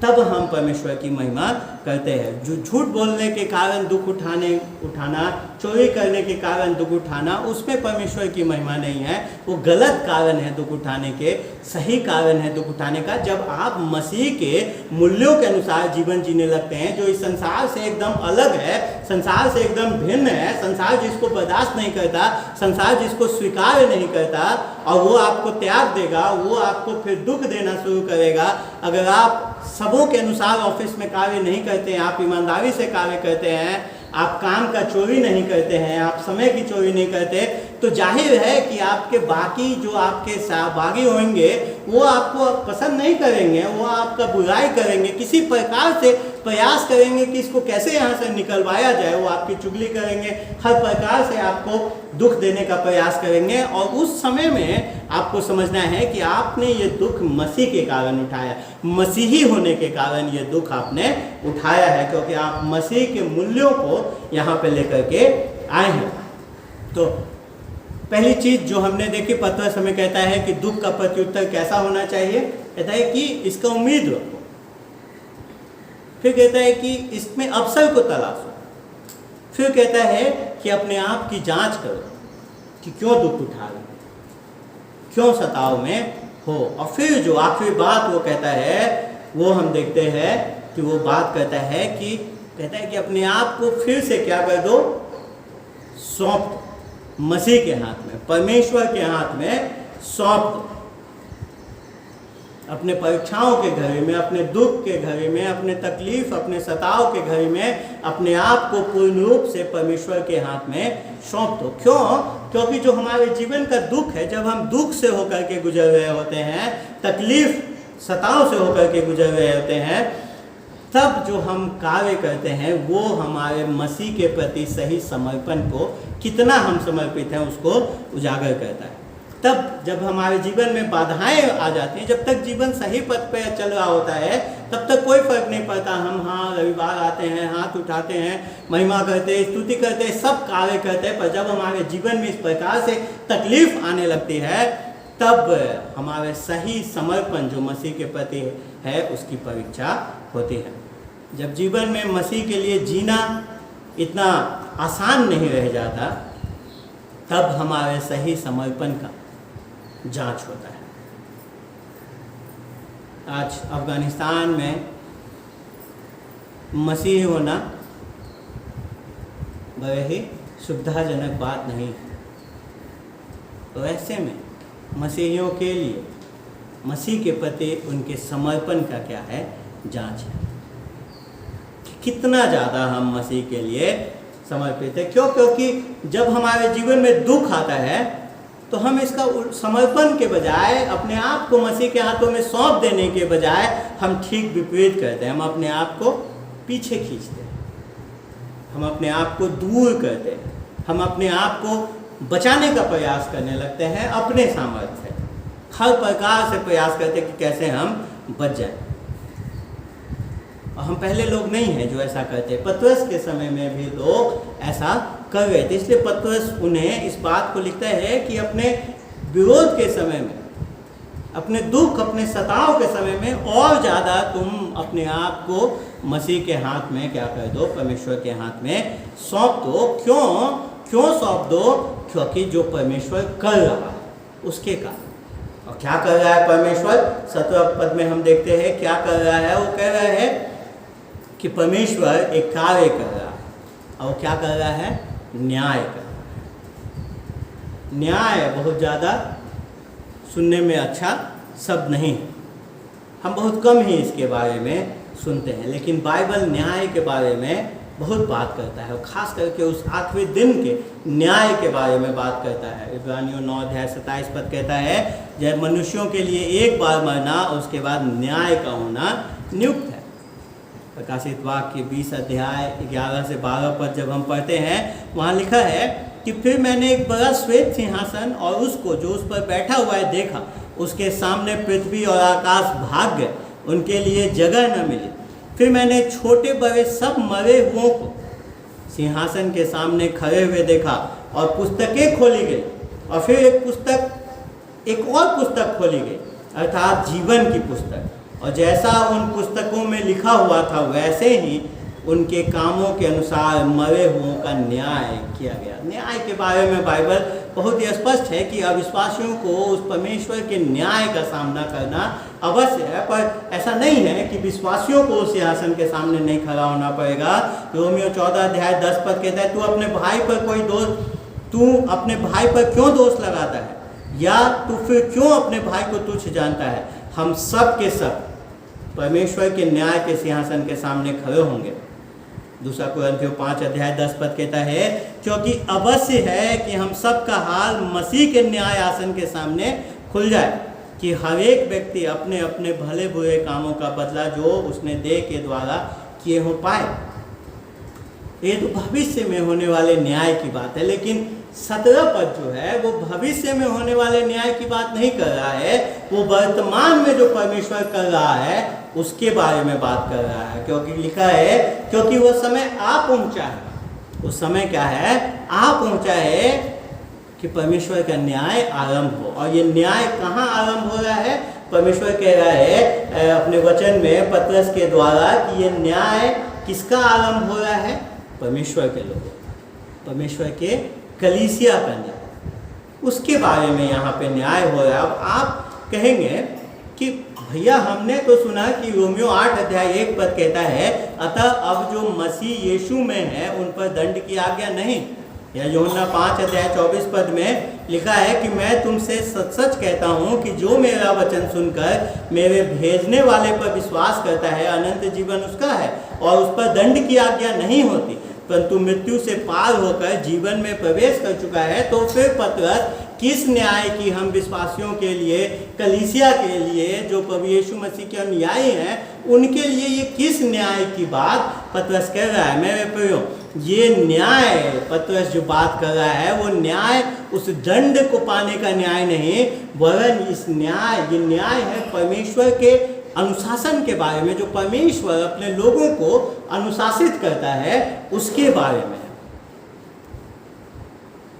तब हम परमेश्वर की महिमा करते हैं। जो झूठ बोलने के कारण दुख उठाना, चोरी करने के कारण दुख उठाना, उसमें परमेश्वर की महिमा नहीं है, वो गलत कारण है दुख उठाने के। सही कारण है दुख उठाने का जब आप मसीह के मूल्यों के अनुसार जीवन जीने लगते हैं, जो इस संसार से एकदम अलग है, संसार से एकदम भिन्न है, संसार जिसको बर्दाश्त नहीं करता, संसार जिसको स्वीकार नहीं करता, और वो आपको त्याग देगा, वो आपको फिर दुख देना शुरू करेगा। अगर आप सबों के अनुसार ऑफिस में कार्य नहीं करते हैं, आप ईमानदारी से कार्य करते हैं, आप काम का चोरी नहीं करते हैं, आप समय की चोरी नहीं करते, तो जाहिर है कि आपके बाकी जो आपके सहभागी होंगे वो आपको पसंद नहीं करेंगे, वो आपका बुराई करेंगे, किसी प्रकार से प्रयास करेंगे कि इसको कैसे यहाँ से निकलवाया जाए, वो आपकी चुगली करेंगे, हर प्रकार से आपको दुख देने का प्रयास करेंगे। और उस समय में आपको समझना है कि आपने ये दुख मसीह के कारण उठाया, मसीही होने के कारण ये दुख आपने उठाया है, क्योंकि आप मसीह के मूल्यों को यहाँ पे लेकर के आए हैं। तो पहली चीज जो हमने देखी, पत्रस हमें कहता है कि दुख का प्रत्युत्तर कैसा होना चाहिए। कहता है कि इसका उम्मीद रखो, फिर कहता है कि इसमें अवसर को तलाशो, फिर कहता है कि अपने आप की जांच करो कि क्यों दुख उठा रहे, क्यों सताव में हो। और फिर जो आखिरी बात वो कहता है, वो हम देखते हैं कि वो बात कहता है कि अपने आप को फिर से क्या कर दो, सौंप दो मसीह के हाथ में, परमेश्वर के हाथ में सौंप दो। अपने परीक्षाओं के घड़ी में, अपने दुख के घड़ी में, अपने तकलीफ, अपने सताव के घड़ी में अपने आप को पूर्ण रूप से परमेश्वर के हाथ में सौंप दो। क्यों? क्योंकि जो हमारे जीवन का दुख है, जब हम दुख से होकर के गुजर रहे होते हैं, तकलीफ सताव से होकर के गुजर रहे होते हैं, तब जो हम कार्य करते हैं वो हमारे मसीह के प्रति सही समर्पण को, कितना हम समर्पित हैं, उसको उजागर करता है। तब जब हमारे जीवन में बाधाएं आ जाती हैं, जब तक जीवन सही पथ पे चल रहा होता है, तब तक कोई फर्क नहीं पड़ता। हम रविवार आते हैं, हाथ उठाते हैं, महिमा करते हैं, स्तुति करते हैं, सब कार्य करते हैं, पर जब हमारे जीवन में इस प्रकार से तकलीफ आने लगती है, तब हमारे सही समर्पण जो मसीह के प्रति है उसकी परीक्षा होती है। जब जीवन में मसीह के लिए जीना इतना आसान नहीं रह जाता, तब हमारे सही समर्पण का जांच होता है। आज अफगानिस्तान में मसीही होना बड़े ही सुविधाजनक बात नहीं है। तो ऐसे में मसीहियों के लिए मसीह के प्रति उनके समर्पण का क्या है, जांच है। कितना ज़्यादा हम मसीह के लिए समर्पित है। क्यों? क्योंकि जब हमारे जीवन में दुख आता है तो हम इसका समर्पण के बजाय, अपने आप को मसीह के हाथों में सौंप देने के बजाय हम ठीक विपरीत करते हैं। हम अपने आप को पीछे खींचते हैं, हम अपने आप को दूर करते हैं, हम अपने आप को बचाने का प्रयास करने लगते हैं अपने सामर्थ्य से। हर प्रकार से प्रयास करते हैं कि कैसे हम बच जाएं। और हम पहले लोग नहीं हैं जो ऐसा करते। पतरस के समय में भी लोग ऐसा कर रहे थे, इसलिए पतरस उन्हें इस बात को लिखता है कि अपने विरोध के समय में, अपने दुख, अपने सताव के समय में और ज़्यादा तुम अपने आप को मसीह के हाथ में क्या कर दो, परमेश्वर के हाथ में सौंप दो। क्यों सौंप दो? क्योंकि जो परमेश्वर कर रहा है उसके कारण। और क्या कर रहा है परमेश्वर? 17 पद में हम देखते हैं क्या कर रहा है। वो कह रहा है कि परमेश्वर एक कार्य कर रहा है, और वो क्या कर रहा है? न्याय कर रहा है। न्याय बहुत ज़्यादा सुनने में अच्छा शब्द नहीं है, हम बहुत कम ही इसके बारे में सुनते हैं, लेकिन बाइबल न्याय के बारे में बहुत बात करता है, और ख़ास करके उस आखिरी दिन के न्याय के बारे में बात करता है। इब्रानियों 9 अध्याय 27 पद कहता है, जब मनुष्यों के लिए एक बार मरना, उसके बाद न्याय का होना नियुक्त है। प्रकाशित वाक्य 20 अध्याय 11 से 12 पद जब हम पढ़ते हैं, वहाँ लिखा है कि फिर मैंने एक बड़ा श्वेत सिंहासन और उसको जो उस पर बैठा हुआ है देखा। उसके सामने पृथ्वी और आकाश भाग गए, उनके लिए जगह न मिली। फिर मैंने छोटे बड़े सब मरे हुओं को सिंहासन के सामने खड़े हुए देखा, और पुस्तकें खोली गई। और फिर एक और पुस्तक खोली गई, अर्थात जीवन की पुस्तक। और जैसा उन पुस्तकों में लिखा हुआ था, वैसे ही उनके कामों के अनुसार मरे हुओं का न्याय किया गया। न्याय के बारे में बाइबल बहुत ही स्पष्ट है कि अविश्वासियों को उस परमेश्वर के न्याय का सामना करना अवश्य है, पर ऐसा नहीं है कि विश्वासियों को उस सिंहासन के सामने नहीं खड़ा होना पड़ेगा। रोमियो 14 अध्याय 10 पद कहता है, तू अपने भाई पर क्यों दोष लगाता है, या तू फिर क्यों अपने भाई को तुच्छ जानता है? हम सब के सब परमेश्वर के न्याय के सिंहासन के सामने खड़े होंगे। दूसरा कुरिन्थियों 5 अध्याय 10 पद कहता है, क्योंकि अवश्य है कि हम सब का हाल मसीह के न्याय आसन के सामने खुल जाए, कि हर एक व्यक्ति अपने अपने भले बुरे कामों का बदला जो उसने देह के द्वारा किए हो पाए। ये तो भविष्य में होने वाले न्याय की बात है, लेकिन 17 पद जो है वो भविष्य में होने वाले न्याय की बात नहीं कर रहा है, वो वर्तमान में जो परमेश्वर कर रहा है उसके बारे में बात कर रहा है। क्योंकि लिखा है, क्योंकि वो समय आ पहुंचा है। वो समय क्या है? आ पहुंचा है कि परमेश्वर का न्याय आरंभ हो। और ये न्याय कहाँ आरंभ हो रहा है? परमेश्वर कह रहा है अपने वचन में पतरस के द्वारा कि ये न्याय किसका आरंभ हो रहा है? परमेश्वर के लोगों, परमेश्वर के कलीसिया का न्याय, उसके बारे में यहाँ पे न्याय हो रहा है। अब आप कहेंगे कि भैया हमने तो सुना कि रोमियो 8 अध्याय 1 पद कहता है, अतः अब जो मसीह यीशु में है उन पर दंड की आज्ञा नहीं। या यूहन्ना 5 अध्याय 24 पद में लिखा है कि मैं तुमसे सच सच कहता हूँ कि जो मेरा वचन सुनकर मेरे भेजने वाले पर विश्वास करता है, अनंत जीवन उसका है, और उस पर दंड की आज्ञा नहीं होती, परंतु मृत्यु से पार होकर जीवन में प्रवेश कर चुका है। तो फिर पतरस किस न्याय की हम विश्वासियों के लिए, कलीसिया के लिए, जो प्रभु यीशु मसीह के अनुयायी हैं, उनके लिए ये किस न्याय की बात पतरस कह रहा है? मेरे प्रियो, ये न्याय पतरस जो बात कर रहा है वो न्याय उस दंड को पाने का न्याय नहीं, वरन ये न्याय है परमेश्वर के अनुशासन के बारे में, जो परमेश्वर अपने लोगों को अनुशासित करता है उसके बारे में।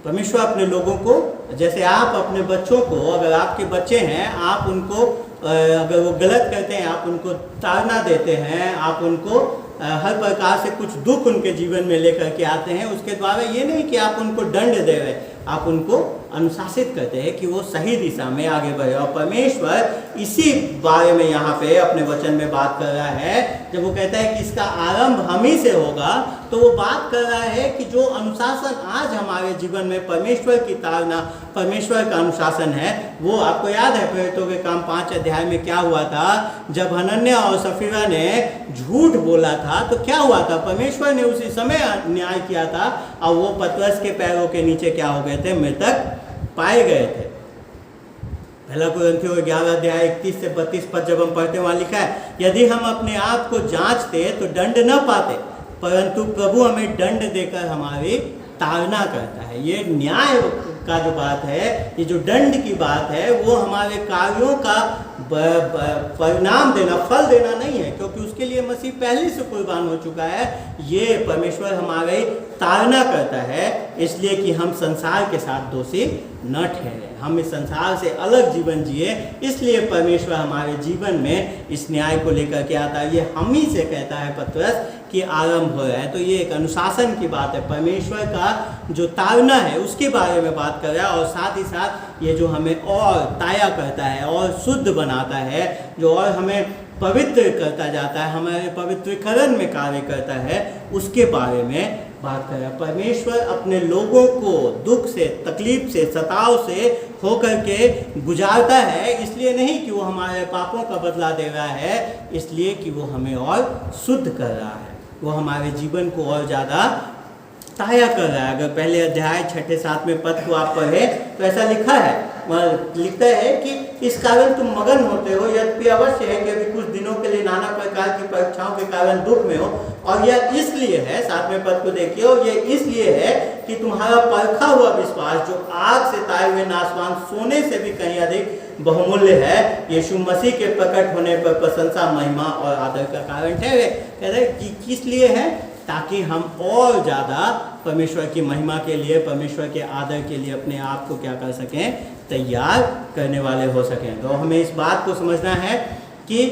परमेश्वर अपने लोगों को, जैसे आप अपने बच्चों को, अगर आपके बच्चे हैं, आप उनको अगर वो गलत करते हैं आप उनको ताड़ना देते हैं, आप उनको हर प्रकार से कुछ दुख उनके जीवन में लेकर के आते हैं, उसके द्वारा ये नहीं कि आप उनको दंड दे रहे, आप उनको अनुशासित करते हैं कि वो सही दिशा में आगे बढ़े। और परमेश्वर इसी बारे में यहाँ पे अपने वचन में बात कर रहा है। जब वो कहता है कि इसका आरंभ हम ही से होगा, तो वो बात कर रहा है कि जो अनुशासन आज हमारे जीवन में परमेश्वर की ताड़ना, परमेश्वर का अनुशासन है, वो आपको याद है प्रेरितों के काम 5 अध्याय में क्या हुआ था। जब हनन्याह और सफीरा ने झूठ बोला था तो क्या हुआ था, परमेश्वर ने उसी समय न्याय किया था और वो पतरस के पैरों के नीचे क्या हो गए थे, मृतक पाए गए थे। पहला कुरिन्थियों 11 अध्याय 31 से 32 पद जब हम पढ़ते वहां लिखा है, यदि हम अपने आप को जांचते तो दंड न पाते, परंतु प्रभु हमें दंड देकर हमारी ताड़ना करता है। ये न्याय का जो बात है, ये जो दंड की बात है, वो हमारे कार्यों का परिणाम देना, फल देना नहीं है, क्योंकि उसके लिए मसीह पहले से कुर्बान हो चुका है। ये परमेश्वर हमारे ताड़ना करता है इसलिए कि हम संसार के साथ दोषी न ठहरे, हम इस संसार से अलग जीवन जिए। इसलिए परमेश्वर हमारे जीवन में इस न्याय को लेकर के आता है। ये हम ही से कहता है पतरस कि आरंभ हो रहा है। तो ये एक अनुशासन की बात है, परमेश्वर का जो ताड़ना है उसके बारे में बात कर रहा है। और साथ ही साथ ये जो हमें और ताया करता है और शुद्ध बनाता है, जो और हमें पवित्र करता जाता है, हमारे पवित्रीकरण में कार्य करता है, उसके बारे में बात कर रहा है। परमेश्वर अपने लोगों को दुख से, तकलीफ से, सताव से होकर के गुजारता है, इसलिए नहीं कि वो हमारे पापों का बदला दे रहा है, इसलिए कि वो हमें और शुद्ध कर रहा है, वो हमारे जीवन को और ज़्यादा ताया कर रहा है। अगर पहले अध्याय 6-7 पद को आप पढ़े तो ऐसा लिखा है, लिखता है कि इस कारण तुम मगन होते हो, यद्यपि अवश्य है कि अभी कुछ दिनों के लिए नाना प्रकार की परीक्षाओं के कारण दुख में हो, और यह इसलिए है, 7वें पद को देखिए, और यह इसलिए है कि तुम्हारा परखा हुआ विश्वास, जो आग से ताए हुए नाशवान सोने से भी कहीं अधिक बहुमूल्य है, यीशु मसीह के प्रकट होने पर प्रशंसा, महिमा और आदर का कारण ठहरे। कहते हैं कि किस लिए है, ताकि हम और ज़्यादा परमेश्वर की महिमा के लिए, परमेश्वर के आदर के लिए अपने आप को क्या कर सकें, तैयार करने वाले हो सकें। तो हमें इस बात को समझना है कि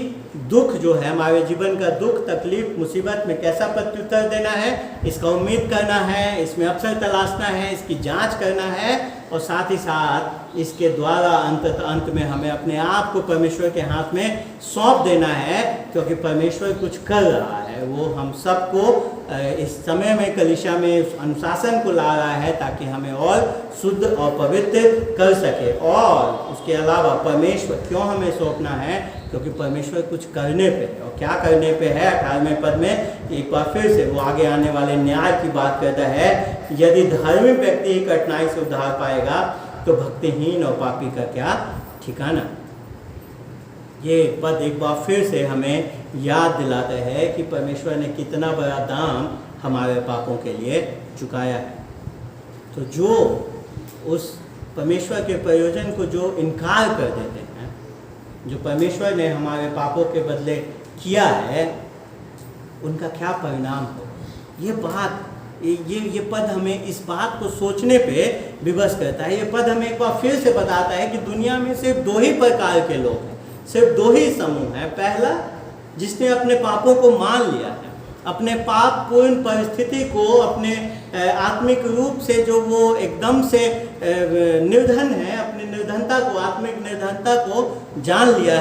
दुख जो है, हमारे जीवन का दुख, तकलीफ, मुसीबत में कैसा प्रत्युत्तर देना है, इसका उम्मीद करना है, इसमें अवसर तलाशना है, इसकी जांच करना है, और साथ ही साथ इसके द्वारा अंत में हमें अपने आप को परमेश्वर के हाथ में सौंप देना है, क्योंकि परमेश्वर कुछ कर रहा है। वो हम सबको इस समय में कलीसिया में उस अनुशासन को ला रहा है ताकि हमें और शुद्ध और पवित्र कर सके। और उसके अलावा परमेश्वर क्यों हमें सौंपना है, क्योंकि परमेश्वर कुछ करने पे है। और क्या करने पे है, 18वें पद में एक बार फिर से वो आगे आने वाले न्याय की बात करता है। यदि धार्मिक व्यक्ति ही कठिनाई से उद्धार पाएगा तो भक्तिहीन और पापी का क्या ठिकाना। ये पद एक बार फिर से हमें याद दिलाता है कि परमेश्वर ने कितना बड़ा दाम हमारे पापों के लिए चुकाया है। तो जो उस परमेश्वर के प्रयोजन को जो इनकार कर देते हैं, जो परमेश्वर ने हमारे पापों के बदले किया है, उनका क्या परिणाम हो। ये बात, ये पद हमें इस बात को सोचने पे विवश करता है। ये पद हमें एक बार फिर से बताता है कि दुनिया में सिर्फ 2 ही प्रकार के लोग हैं, सिर्फ 2 ही समूह हैं। पहला, जिसने अपने पापों को मान लिया है, अपने पाप पूर्ण परिस्थिति को, अपने आत्मिक रूप से जो वो एकदम से निर्धन है, अपनी निर्धनता को, आत्मिक निर्धनता को जान लिया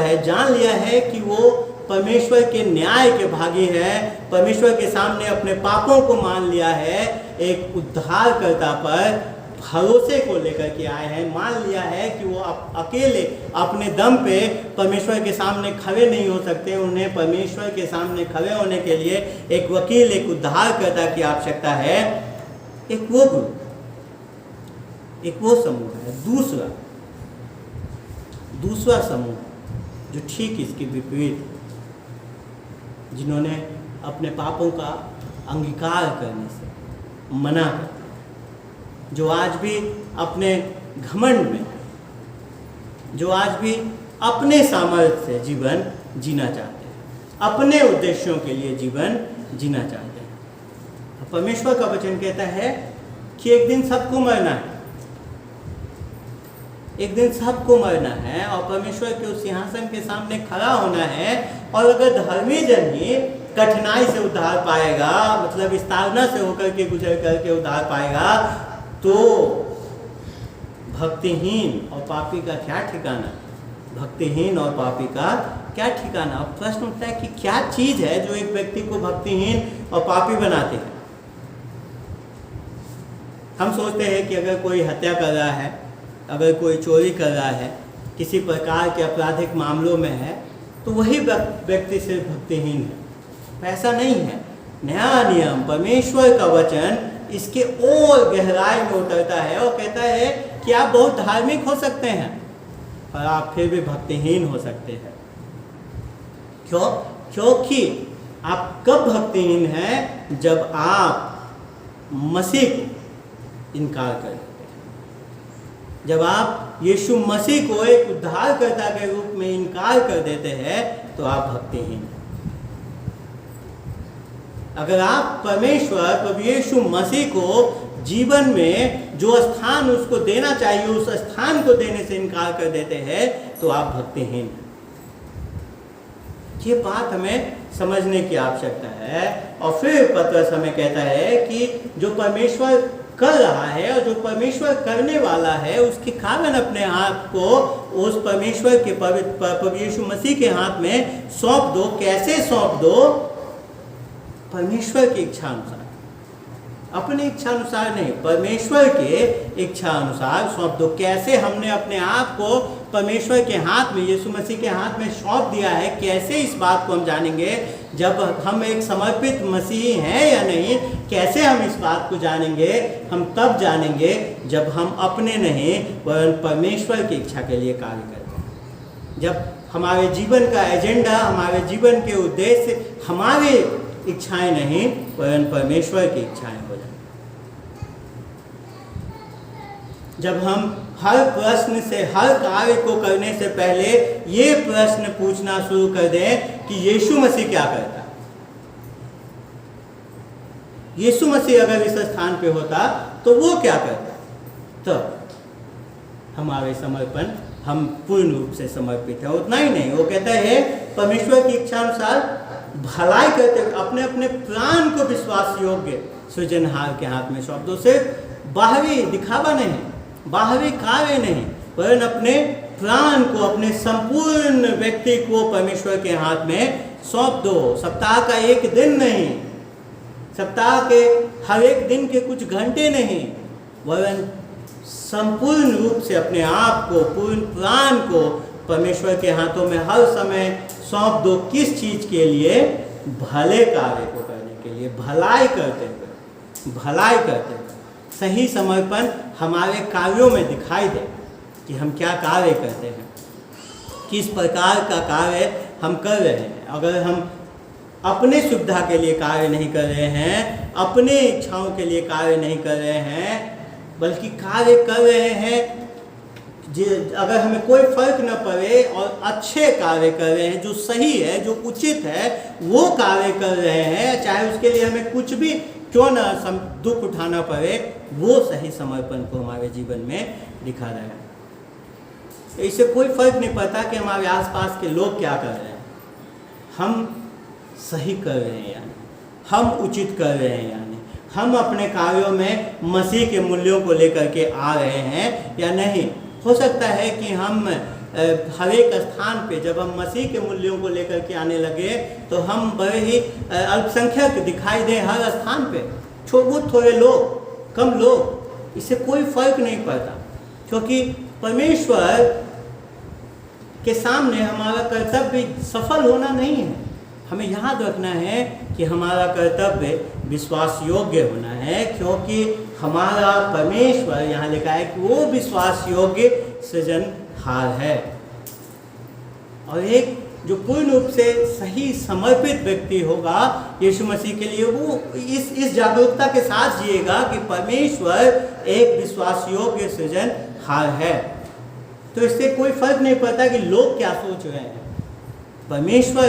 है कि वो परमेश्वर के न्याय के भागी है, परमेश्वर के सामने अपने पापों को मान लिया है, एक उद्धारकर्ता पर भरोसे को लेकर के आए हैं। मान लिया है कि वो अकेले अपने दम पे परमेश्वर के सामने खड़े नहीं हो सकते, उन्हें परमेश्वर के सामने खड़े होने के लिए एक वकील, एक उद्धारकर्ता की आवश्यकता है। एक वो ग्रुप, एक वो समूह है। दूसरा समूह जो ठीक इसके विपरीत, जिन्होंने अपने पापों का अंगीकार करने से मना कर, जो आज भी अपने घमंड में, जो आज भी अपने सामर्थ्य से जीवन जीना चाहते हैं, अपने उद्देश्यों के लिए जीवन जीना चाहते हैं। परमेश्वर का वचन कहता है कि एक दिन सबको मरना है, एक दिन सबको मरना है, और परमेश्वर के उस सिंहासन के सामने खड़ा होना है। और अगर धर्मी जन ही कठिनाई से उद्धार पाएगा, मतलब इस ताड़ना से होकर के, गुजर करके उद्धार पाएगा, तो भक्तिहीन और पापी का क्या ठिकाना, भक्तिहीन और पापी का क्या ठिकाना। अब प्रश्न उठता है कि क्या चीज़ है जो एक व्यक्ति को भक्तिहीन और पापी बनाती है। हम सोचते हैं कि अगर कोई हत्या कर रहा है, अगर कोई चोरी कर रहा है, किसी प्रकार के आपराधिक मामलों में है, तो वही व्यक्ति सिर्फ भक्तिहीन है। ऐसा नहीं है। नया नियम, परमेश्वर का वचन इसके और गहराई में उतरता है और कहता है कि आप बहुत धार्मिक हो सकते हैं और आप फिर भी भक्तिहीन हो सकते हैं। क्यों? क्योंकि आप कब भक्तिहीन हैं? जब आप मसीह को इनकार कर देते हैं, जब आप यीशु मसीह को एक उद्धारकर्ता के रूप में इनकार कर देते हैं, तो आप भक्तिहीन हैं। अगर आप परमेश्वर प्रभु यीशु मसीह को जीवन में जो स्थान उसको देना चाहिए, उस स्थान को देने से इनकार कर देते हैं, तो आप भक्तिहीन हैं। ये बात हमें समझने की आवश्यकता है। और फिर पतरस हमें कहता है कि जो परमेश्वर कर रहा है और जो परमेश्वर करने वाला है, उसके कारण अपने आप को उस परमेश्वर के प्रभु यीशु मसीह के हाथ में सौंप दो। कैसे सौंप दो? परमेश्वर की इच्छा अनुसार, अपनी इच्छा अनुसार नहीं, परमेश्वर के इच्छा अनुसार सौंप दो। कैसे हमने अपने आप को परमेश्वर के हाथ में, यीशु मसीह के हाथ में सौंप दिया है, कैसे इस बात को हम जानेंगे? जब हम एक समर्पित मसीही हैं या नहीं, कैसे हम इस बात को जानेंगे? हम तब जानेंगे जब हम अपने नहीं वरन परमेश्वर की इच्छा के लिए कार्य करते हैं। जब हमारे जीवन का एजेंडा, हमारे जीवन के उद्देश्य हमारे इच्छाएं नहीं वरन परमेश्वर की इच्छाएं हो जाए। जब हम हर प्रश्न से, हर कार्य को करने से पहले ये प्रश्न पूछना शुरू कर दें कि यीशु मसीह क्या करता। यीशु मसीह अगर इस स्थान पे होता तो वो क्या करता, तो हमारे समर्पण, हम पूर्ण रूप से समर्पित है। उतना ही नहीं, वो कहता है परमेश्वर की इच्छा अनुसार भलाई करते हुए अपने अपने प्राण को विश्वास योग्य सृजनहार के हाथ में सौंप दो। सिर्फ बाहरी दिखावा नहीं, बाहरी कार्य नहीं, वरन अपने प्राण को, अपने संपूर्ण व्यक्ति को परमेश्वर के हाथ में सौंप दो। सप्ताह का एक दिन नहीं, सप्ताह के हर एक दिन के कुछ घंटे नहीं, वरन संपूर्ण रूप से अपने आप को, पूर्ण प्राण को परमेश्वर के हाथों में हर समय सौंप दो। किस चीज़ के लिए? भले कार्य को करने के लिए, भलाई करते हुए, भलाई करते हुए। सही समर्पण हमारे कार्यों में दिखाई दे कि हम क्या कार्य करते हैं, किस प्रकार का कार्य हम कर रहे हैं। अगर हम अपने सुविधा के लिए कार्य नहीं कर रहे हैं, अपने इच्छाओं के लिए कार्य नहीं कर रहे हैं, बल्कि कार्य कर रहे हैं, अगर हमें कोई फर्क न पड़े और अच्छे कार्य कर रहे हैं, जो सही है, जो उचित है, वो कार्य कर रहे हैं, चाहे उसके लिए हमें कुछ भी क्यों ना दुख उठाना पड़े, वो सही समर्पण को हमारे जीवन में दिखा रहे हैं। इससे कोई फर्क नहीं पड़ता कि हमारे आसपास के लोग क्या कर रहे हैं, हम सही कर रहे हैं यानी, हम उचित कर रहे हैं यानी, हम अपने कार्यों में मसीह के मूल्यों को लेकर के आ रहे हैं या नहीं। हो सकता है कि हम हर एक स्थान पे जब हम मसीह के मूल्यों को लेकर के आने लगे तो हम बड़े ही अल्पसंख्यक दिखाई दें हर स्थान पे, थोड़े लोग, कम लोग, इससे कोई फर्क नहीं पड़ता, क्योंकि परमेश्वर के सामने हमारा कर्तव्य सफल होना नहीं है। हमें याद रखना है कि हमारा कर्तव्य विश्वास योग्य होना है, क्योंकि हमारा परमेश्वर, यहाँ लिखा है कि वो विश्वास योग्य सृजनहार है। और एक जो पूर्ण रूप से सही समर्पित व्यक्ति होगा यीशु मसीह के लिए, वो इस जागरूकता के साथ जिएगा कि परमेश्वर एक विश्वास योग्य सृजनहार है। तो इससे कोई फर्क नहीं पड़ता कि लोग क्या सोच रहे हैं, परमेश्वर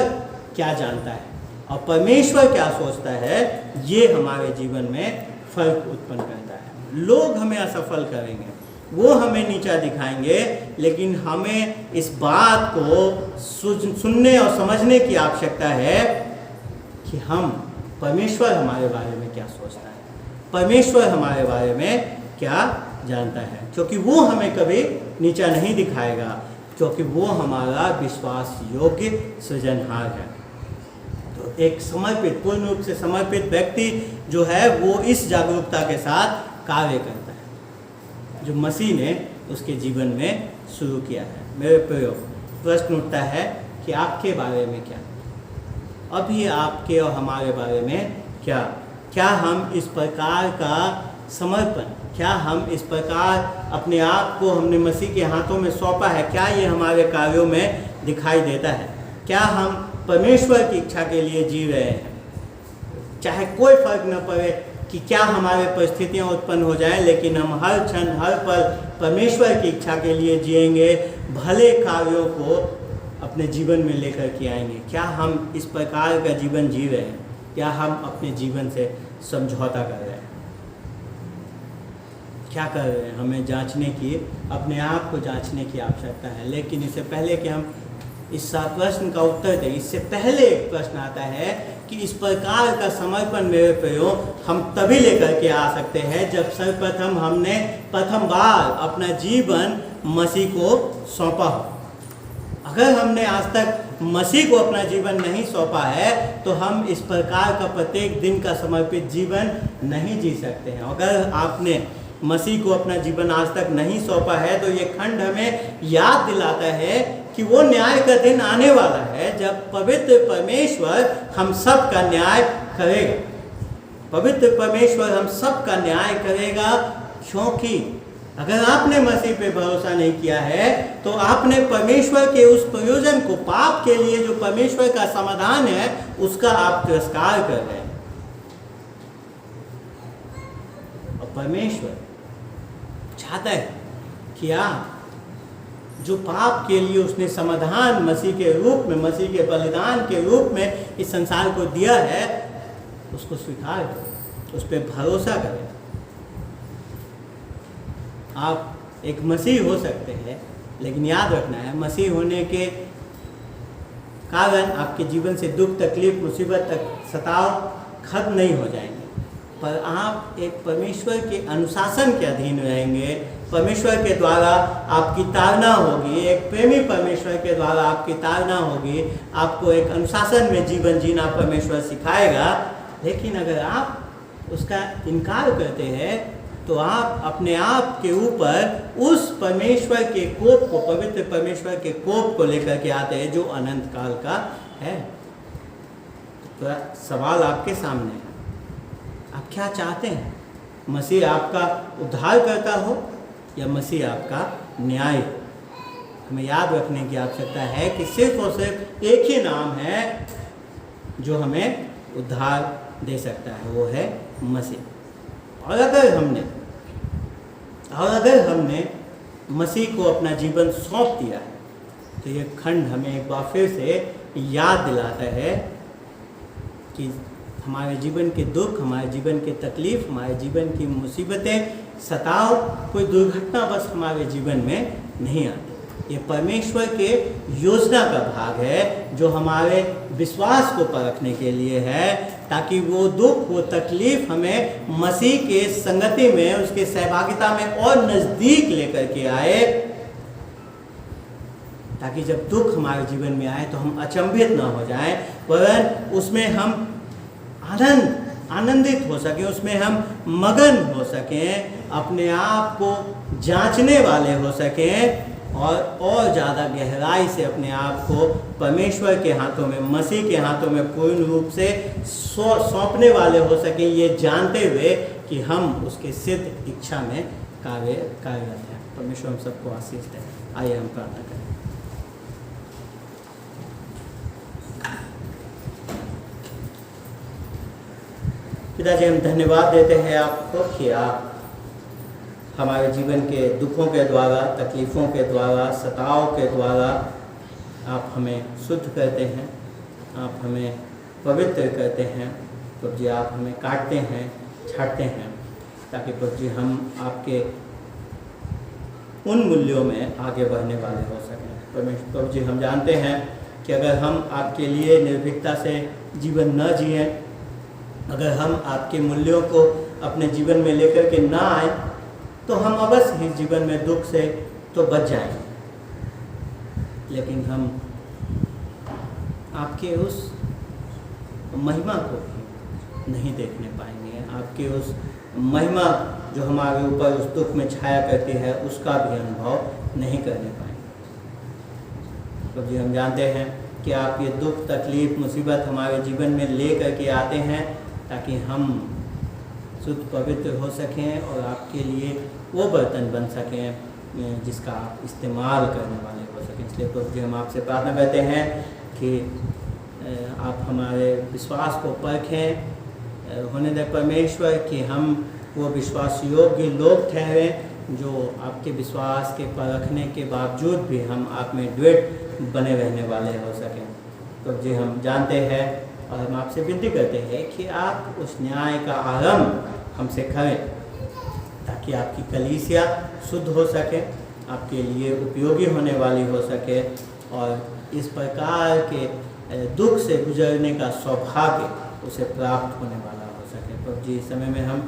क्या जानता है और परमेश्वर क्या सोचता है, ये हमारे जीवन में फर्क उत्पन्न करता है। लोग हमें असफल करेंगे, वो हमें नीचा दिखाएंगे, लेकिन हमें इस बात को सुनने और समझने की आवश्यकता है कि हम, परमेश्वर हमारे बारे में क्या सोचता है, परमेश्वर हमारे बारे में क्या जानता है, क्योंकि वो हमें कभी नीचा नहीं दिखाएगा, क्योंकि वो हमारा विश्वास योग्य सृजनहार है। तो एक समर्पित, पूर्ण रूप से समर्पित व्यक्ति जो है वो इस जागरूकता के साथ कार्य करता है जो मसीह ने उसके जीवन में शुरू किया है। मेरे प्रियो, प्रश्न उठता है कि आपके बारे में क्या, अभी आपके और हमारे बारे में क्या हम इस प्रकार का समर्पण, क्या हम इस प्रकार अपने आप को हमने मसीह के हाथों में सौंपा है, क्या ये हमारे कार्यों में दिखाई देता है? क्या हम परमेश्वर की इच्छा के लिए जी रहे हैं? चाहे कोई फर्क न पड़े कि क्या हमारे परिस्थितियां उत्पन्न हो जाएं, लेकिन हम हर क्षण हर पल परमेश्वर की इच्छा के लिए जिएंगे, भले कार्यों को अपने जीवन में लेकर के आएंगे। क्या हम इस प्रकार का जीवन जी रहे हैं? क्या हम अपने जीवन से समझौता कर रहे हैं? क्या कर रहे हैं? हमें जांचने की, अपने आप को जांचने की आवश्यकता है। लेकिन इससे पहले कि हम इस प्रश्न का उत्तर दें, इससे पहले एक प्रश्न आता है कि इस प्रकार का समर्पण मेरे प्रयोग हम तभी लेकर के आ सकते हैं जब सर्वप्रथम हमने प्रथम बार अपना जीवन मसीह को सौंपा हो। अगर हमने आज तक मसीह को अपना जीवन नहीं सौंपा है तो हम इस प्रकार का प्रत्येक दिन का समर्पित जीवन नहीं जी सकते हैं। अगर आपने मसीह को अपना जीवन आज तक नहीं सौंपा है तो ये खंड हमें याद दिलाता है कि वो न्याय का दिन आने वाला है जब पवित्र परमेश्वर हम सब का न्याय करेगा। पवित्र परमेश्वर हम सब का न्याय करेगा, क्योंकि अगर आपने मसीह पे भरोसा नहीं किया है तो आपने परमेश्वर के उस प्रयोजन को, पाप के लिए जो परमेश्वर का समाधान है, उसका आप तिरस्कार कर रहे हैं। और परमेश्वर चाहता है कि आप जो पाप के लिए उसने समाधान मसीह के रूप में, मसीह के बलिदान के रूप में इस संसार को दिया है, उसको स्वीकार करें, उस पर भरोसा करें। आप एक मसीह हो सकते हैं, लेकिन याद रखना है मसीह होने के कारण आपके जीवन से दुख, तकलीफ, मुसीबत तक, सताव खत्म नहीं हो जाएंगे, पर आप एक परमेश्वर के अनुशासन के अधीन रहेंगे। परमेश्वर के द्वारा आपकी ताड़ना होगी, एक प्रेमी परमेश्वर के द्वारा आपकी ताड़ना होगी, आपको एक अनुशासन में जीवन जीना परमेश्वर सिखाएगा। लेकिन अगर आप उसका इनकार करते हैं तो आप अपने आप के ऊपर उस परमेश्वर के कोप को, पवित्र परमेश्वर के कोप को लेकर के आते हैं जो अनंत काल का है। तो सवाल आपके सामने है, आप क्या चाहते हैं? मसीह आपका उद्धार करता हो या मसीह आपका न्याय? हमें याद रखने की आवश्यकता है कि सिर्फ और सिर्फ एक ही नाम है जो हमें उद्धार दे सकता है, वो है मसीह। और अगर हमने मसीह को अपना जीवन सौंप दिया है तो ये खंड हमें एक बार फिर से याद दिलाता है कि हमारे जीवन के दुख, हमारे जीवन के तकलीफ, हमारे जीवन की मुसीबतें, सताव कोई दुर्घटना बस हमारे जीवन में नहीं आती। ये परमेश्वर के योजना का भाग है जो हमारे विश्वास को परखने के लिए है, ताकि वो दुख, वो तकलीफ हमें मसीह के संगति में, उसके सहभागिता में और नज़दीक लेकर के आए, ताकि जब दुख हमारे जीवन में आए तो हम अचंभित ना हो जाएं, वरन उसमें हम आनंदित हो सकें, उसमें हम मगन हो सकें, अपने आप को जांचने वाले हो सकें और ज़्यादा गहराई से अपने आप को परमेश्वर के हाथों में, मसीह के हाथों में पूर्ण रूप से सौंपने वाले हो सकें, ये जानते हुए कि हम उसके सिद्ध इच्छा में कार्यरत हैं। परमेश्वर हम सबको आशीष दें। आइए हम प्रार्थना करें। पिताजी, हम धन्यवाद देते हैं आपको कि आप हमारे जीवन के दुखों के द्वारा, तकलीफ़ों के द्वारा, सताव के द्वारा आप हमें शुद्ध करते हैं, आप हमें पवित्र करते हैं। प्रभु जी, आप हमें काटते हैं, छाँटते हैं, ताकि प्रभु जी हम आपके उन मूल्यों में आगे बढ़ने वाले हो सकें। परमेश्वर प्रभु जी, हम जानते हैं कि अगर हम आपके लिए निर्भीकता से जीवन न जिए, अगर हम आपके मूल्यों को अपने जीवन में लेकर के ना आए, तो हम अवश्य ही जीवन में दुख से तो बच जाएंगे, लेकिन हम आपके उस महिमा को भी नहीं देखने पाएंगे, आपके उस महिमा जो हमारे ऊपर उस दुख में छाया करती है उसका भी अनुभव नहीं करने पाएंगे। तो जी हम जानते हैं कि आप ये दुख तकलीफ मुसीबत हमारे जीवन में ले करके आते हैं ताकि हम शुद्ध पवित्र हो सकें और आपके लिए वो बर्तन बन सकें जिसका आप इस्तेमाल करने वाले हो सकें। इसलिए प्रभु जी हम आपसे प्रार्थना करते हैं कि आप हमारे विश्वास को परखें, होने दें परमेश्वर कि हम वो विश्वास योग्य लोग ठहरे जो आपके विश्वास के परखने के बावजूद भी हम आप में दृढ़ बने रहने वाले हो सकें। तो जी हम जानते हैं और हम आपसे विनती करते हैं कि आप उस न्याय का आरंभ हमसे करें ताकि आपकी कलीसिया शुद्ध हो सके, आपके लिए उपयोगी होने वाली हो सके और इस प्रकार के दुख से गुजरने का सौभाग्य उसे प्राप्त होने वाला हो सके। प्रभु जी इस समय में हम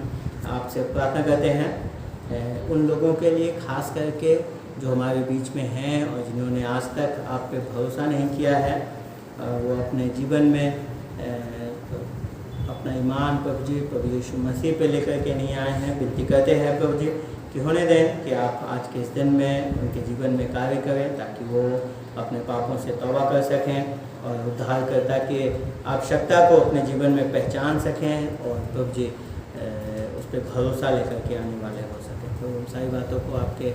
आपसे प्रार्थना करते हैं उन लोगों के लिए खास करके जो हमारे बीच में हैं और जिन्होंने आज तक आप पे भरोसा नहीं किया है, वो अपने जीवन में अपना ईमान प्रभु यीशु मसीह पे लेकर के नहीं आए हैं। विनती करते हैं प्रभु जी कि होने दें कि आप आज के इस दिन में उनके जीवन में कार्य करें ताकि वो अपने पापों से तौबा कर सकें और उद्धारकर्ता की आवश्यकता को अपने जीवन में पहचान सकें और प्रभु जी उस पर भरोसा लेकर के आने वाले हो सकें। तो उन सारी बातों को आपके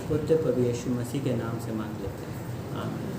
पुत्र प्रभु यीशु मसीह के नाम से मांग लेते हैं, आमीन।